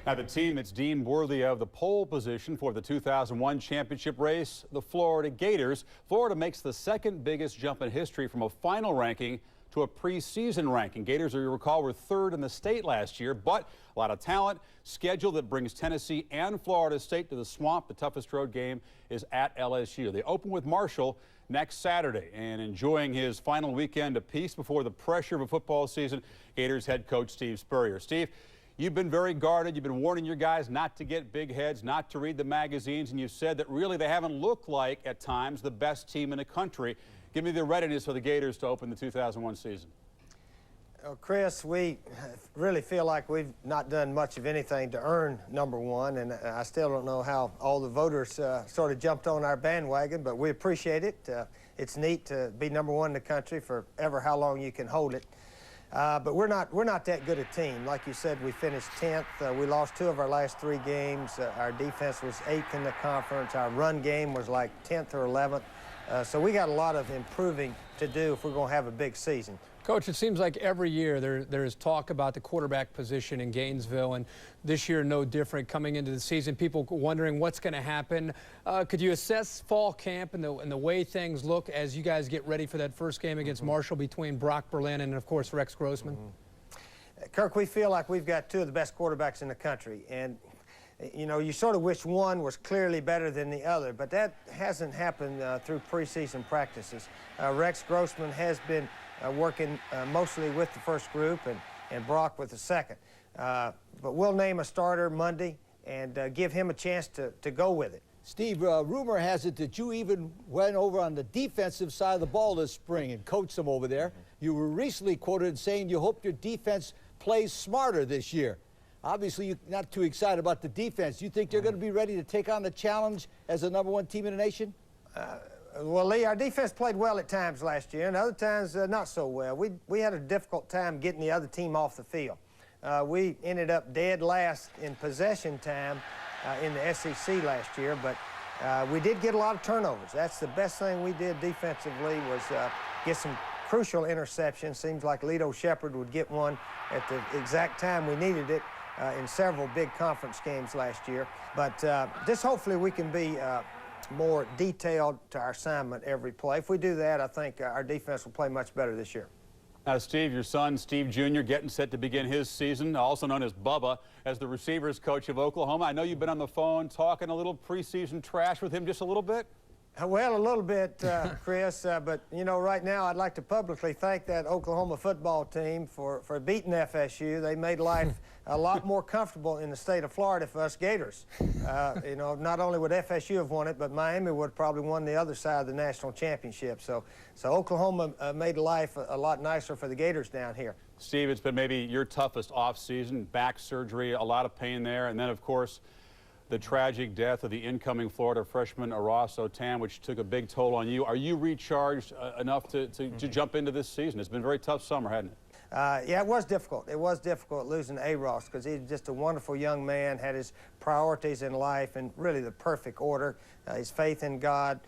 Now, the team that's deemed worthy of the pole position for the 2001 championship race, the Florida Gators. Florida makes the second biggest jump in history from a final ranking to a preseason ranking. Gators, as you recall, were 3rd in the state last year, but a lot of talent. Schedule that brings Tennessee and Florida State to the Swamp. The toughest road game is at LSU. They open with Marshall next Saturday, and enjoying his final weekend of peace before the pressure of a football season, Gators head coach Steve Spurrier. Steve, you've been very guarded. You've been warning your guys not to get big heads, not to read the magazines, and you've said that really they haven't looked like, at times, the best team in the country. Give me the readiness for the Gators to open the 2001 season. Well, Chris, we really feel like we've not done much of anything to earn number 1, and I still don't know how all the voters sort of jumped on our bandwagon, but we appreciate it. It's neat to be number 1 in the country for ever how long you can hold it. But we're not that good a team. Like you said, we finished 10th. We lost 2 of our last 3 games. Our defense was 8th in the conference. Our run game was like 10th or 11th. So we got a lot of improving to do if we're going to have a big season. Coach, it seems like every year there's talk about the quarterback position in Gainesville, and this year no different coming into the season. People wondering what's going to happen. Could you assess fall camp and the way things look as you guys get ready for that first game against Marshall between Brock Berlin and, of course, Rex Grossman? Kirk, we feel like we've got two of the best quarterbacks in the country, and you know, you sort of wish one was clearly better than the other, but that hasn't happened through preseason practices. Rex Grossman has been working mostly with the first group and Brock with the second. But we'll name a starter Monday and give him a chance to go with it. Steve, rumor has it that you even went over on the defensive side of the ball this spring and coached them over there. You were recently quoted saying you hope your defense plays smarter this year. Obviously, you're not too excited about the defense. Do you think they're going to be ready to take on the challenge as the #1 team in the nation? Well, Lee, our defense played well at times last year, and other times not so well. We had a difficult time getting the other team off the field. We ended up dead last in possession time in the SEC last year, but we did get a lot of turnovers. That's the best thing we did defensively, was get some crucial interceptions. Seems like Lito Shepherd would get one at the exact time we needed it in several big conference games last year. But just hopefully we can be more detailed to our assignment every play. If we do that, I think our defense will play much better this year. Now, Steve, your son, Steve Jr., getting set to begin his season, also known as Bubba, as the receivers coach of Oklahoma. I know you've been on the phone talking a little preseason trash with him just a little bit. Well, a little bit, Chris, but, you know, right now I'd like to publicly thank that Oklahoma football team for beating FSU. They made life a lot more comfortable in the state of Florida for us Gators. You know, not only would FSU have won it, but Miami would have probably won the other side of the national championship. So Oklahoma made life a lot nicer for the Gators down here. Steve, it's been maybe your toughest off-season, back surgery, a lot of pain there, and then, of course, the tragic death of the incoming Florida freshman Araso Tam, which took a big toll on you. Are you recharged enough to jump into this season? It's been a very tough summer, hasn't it? Yeah, it was difficult. It was difficult losing Aros, because he's just a wonderful young man, had his priorities in life in really the perfect order, his faith in God,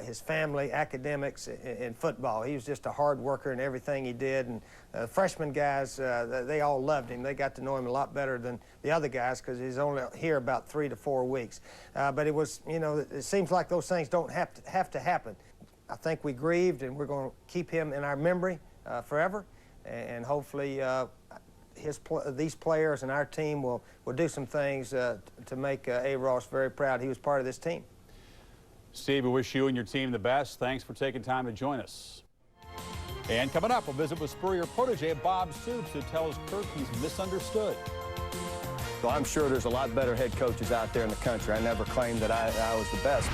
his family, academics, and football. He was just a hard worker in everything he did, and freshman guys, they all loved him. They got to know him a lot better than the other guys, because he's only here about 3 to 4 weeks. But it was, you know, it seems like those things don't have to happen. I think we grieved, and we're going to keep him in our memory forever, and hopefully these players and our team will do some things to make Aros very proud he was part of this team. Steve, we wish you and your team the best. Thanks for taking time to join us. And coming up, we'll visit with Spurrier protege Bob Stoops, who tells Kirk he's misunderstood. Well, I'm sure there's a lot better head coaches out there in the country. I never claimed that I was the best.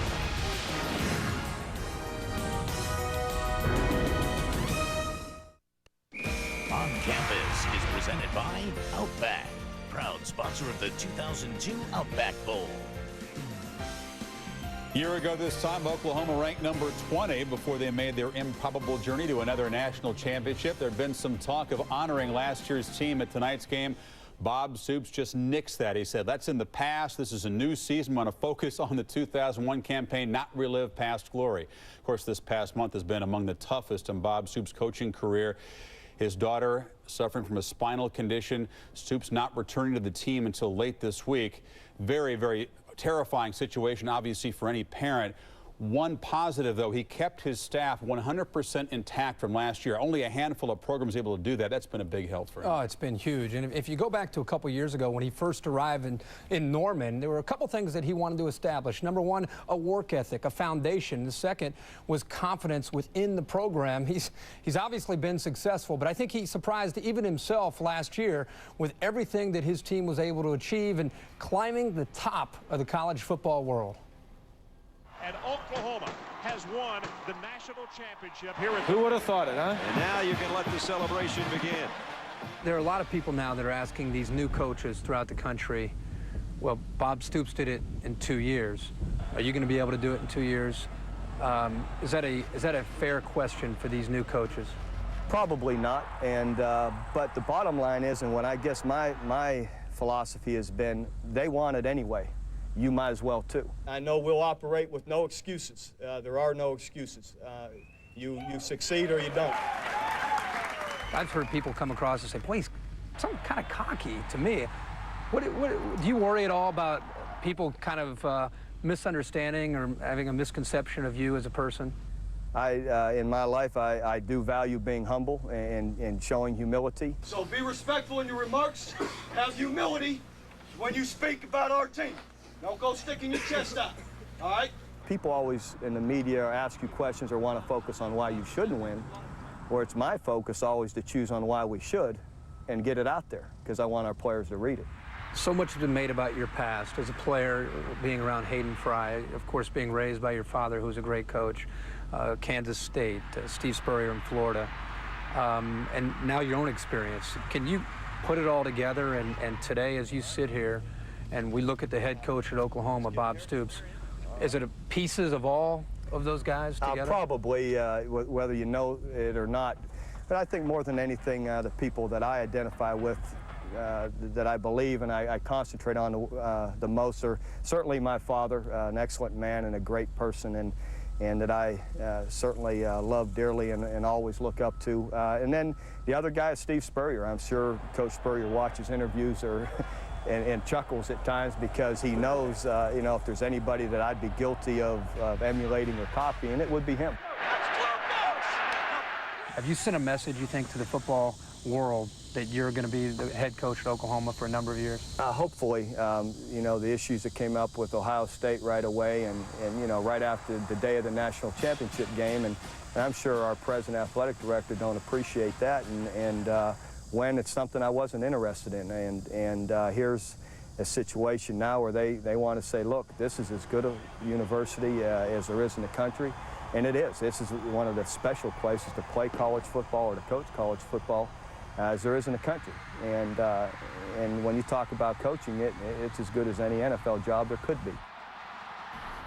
On Campus is presented by Outback, proud sponsor of the 2002 Outback Bowl. A year ago this time, Oklahoma ranked number 20 before they made their improbable journey to another national championship. There had been some talk of honoring last year's team at tonight's game. Bob Stoops just nixed that. He said, that's in the past. This is a new season. We want to focus on the 2001 campaign, not relive past glory. Of course, this past month has been among the toughest in Bob Stoops' coaching career. His daughter suffering from a spinal condition. Stoops not returning to the team until late this week. Very, very terrifying situation, obviously, for any parent. One positive, though, he kept his staff 100% intact from last year. Only a handful of programs able to do that. That's been a big help for him. Oh, it's been huge. And if you go back to a couple years ago when he first arrived in Norman, there were a couple things that he wanted to establish. Number one, a work ethic, a foundation. The second was confidence within the program. He's obviously been successful, but I think he surprised even himself last year with everything that his team was able to achieve and climbing the top of the college football world. And Oklahoma has won the national championship here at Who would have thought it, huh? And now you can let the celebration begin. There are a lot of people now that are asking these new coaches throughout the country, well, Bob Stoops did it in 2 years. Are you going to be able to do it in 2 years? Is that a fair question for these new coaches? Probably not. And but the bottom line is, and what I guess my philosophy has been, they want it anyway. You might as well too. I know we'll operate with no excuses. There are no excuses. You succeed or you don't. I've heard people come across and say, boy, he's some kind of cocky to me. What do you worry at all about people kind of misunderstanding or having a misconception of you as a person? In my life, I do value being humble and showing humility. So be respectful in your remarks. Have humility when you speak about our team. Don't go sticking your chest out, all right? People always in the media ask you questions or want to focus on why you shouldn't win, where it's my focus always to choose on why we should and get it out there, because I want our players to read it. So much has been made about your past as a player, being around Hayden Fry, of course being raised by your father, who's a great coach, Kansas State, Steve Spurrier in Florida, and now your own experience. Can you put it all together, and today as you sit here and we look at the head coach at Oklahoma, Bob Stoops, is it pieces of all of those guys together? Probably, whether you know it or not. But I think more than anything, the people that I identify with, that I believe and I concentrate on the most are certainly my father, an excellent man and a great person, and that I certainly love dearly and always look up to. And then the other guy is Steve Spurrier. I'm sure Coach Spurrier watches interviews and chuckles at times, because he knows, you know, if there's anybody that I'd be guilty of emulating or copying, it would be him. Have you sent a message, you think, to the football world that you're going to be the head coach at Oklahoma for a number of years? Hopefully. You know, the issues that came up with Ohio State right away and you know, right after the day of the national championship game, and I'm sure our president athletic director don't appreciate that, and when it's something I wasn't interested in, and here's a situation now where they want to say, look, this is as good a university as there is in the country, and it is. This is one of the special places to play college football or to coach college football as there is in the country. And when you talk about coaching, it's as good as any NFL job there could be.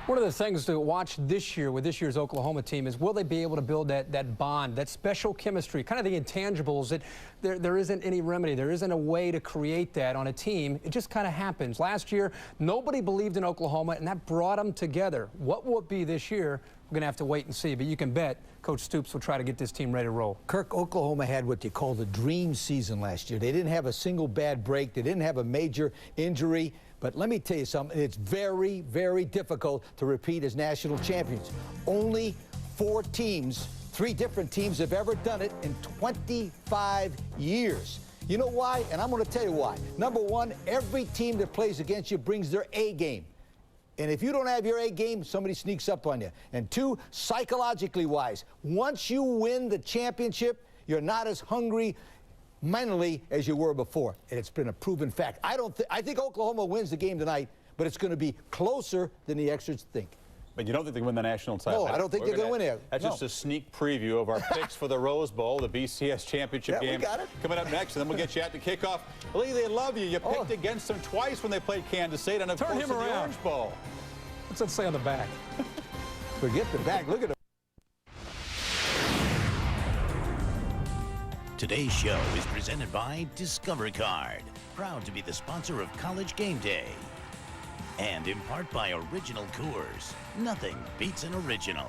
One of the things to watch this year with this year's Oklahoma team is, will they be able to build that bond, that special chemistry, kind of the intangibles that there isn't any remedy. There isn't a way to create that on a team. It just kind of happens. Last year, nobody believed in Oklahoma, and that brought them together. What will it be this year? We're going to have to wait and see, but you can bet Coach Stoops will try to get this team ready to roll. Kirk, Oklahoma had what you call the dream season last year. They didn't have a single bad break. They didn't have a major injury. But let me tell you something. It's very, very difficult to repeat as national champions. Only 4 teams, 3 different teams have ever done it in 25 years. You know why? And I'm going to tell you why. Number one, every team that plays against you brings their A game. And if you don't have your A game, somebody sneaks up on you. And 2, psychologically wise, once you win the championship, you're not as hungry mentally as you were before. And it's been a proven fact. I think Oklahoma wins the game tonight, but it's going to be closer than the experts think. But you don't think they win the national title? No, I don't think they're going to win it. That's just a sneak preview of our picks for the Rose Bowl, the BCS championship game. We got it. Coming up next, and then we'll get you out to kickoff. Lee, they love you. You picked against them twice when they played Kansas State, and of course in the Orange Bowl. What's that say on the back? Forget the back. Look at it. Today's show is presented by Discover Card, proud to be the sponsor of College Game Day. And in part by Original Coors. Nothing beats an original.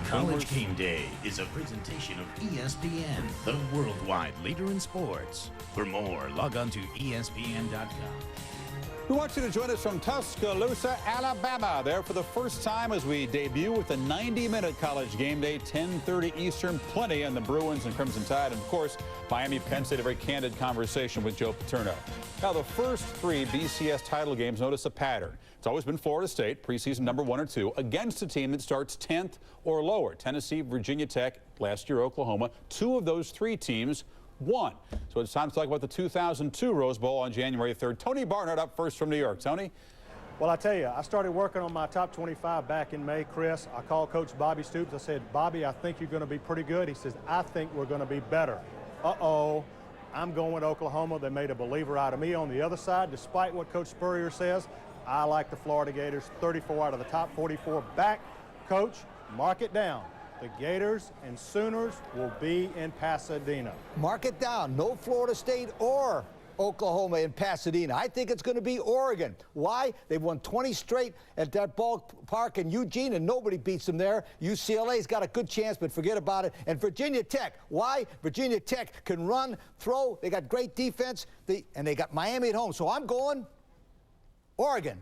College Game Day is a presentation of ESPN, the worldwide leader in sports. For more, log on to ESPN.com. We want you to join us from Tuscaloosa, Alabama. There for the first time as we debut with a 90-minute College Game Day, 10:30 Eastern. Plenty on the Bruins and Crimson Tide. And, of course, Miami, Penn State, a very candid conversation with Joe Paterno. Now, the first 3 BCS title games, notice a pattern. It's always been Florida State, preseason number 1 or 2, against a team that starts 10th or lower. Tennessee, Virginia Tech, last year Oklahoma. 2 of those 3 teams won. So it's time to talk about the 2002 Rose Bowl on January 3rd. Tony Barnard up first from New York. Tony? Well, I tell you, I started working on my top 25 back in May, Chris. I called Coach Bobby Stoops. I said, Bobby, I think you're going to be pretty good. He says, I think we're going to be better. Uh-oh. I'm going with Oklahoma. They made a believer out of me on the other side. Despite what Coach Spurrier says, I like the Florida Gators. 34 out of the top 44 back. Coach, mark it down. The Gators and Sooners will be in Pasadena. Mark it down. No Florida State or Oklahoma in Pasadena. I think it's going to be Oregon. Why? They've won 20 straight at that ballpark in Eugene, and nobody beats them there. UCLA's got a good chance, but forget about it. And Virginia Tech. Why? Virginia Tech can run, throw. They got great defense, and they got Miami at home. So I'm going Oregon.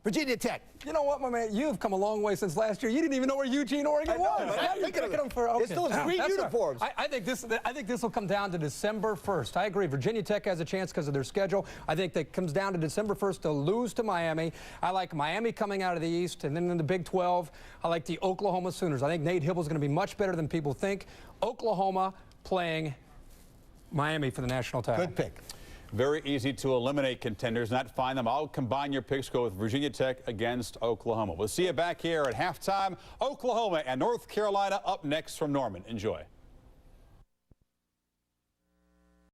Virginia Tech. You know what, my man? You've come a long way since last year. You didn't even know where Eugene, Oregon was. I'm thinking of them for. Okay. It's those green uniforms. I think this will come down to December 1st. I agree. Virginia Tech has a chance because of their schedule. I think that comes down to December 1st to lose to Miami. I like Miami coming out of the East, and then in the Big 12, I like the Oklahoma Sooners. I think Nate Hibble is going to be much better than people think. Oklahoma playing Miami for the national title. Good pick. Very easy to eliminate contenders, not find them. I'll combine your picks, go with Virginia Tech against Oklahoma. We'll see you back here at halftime. Oklahoma and North Carolina up next from Norman. Enjoy.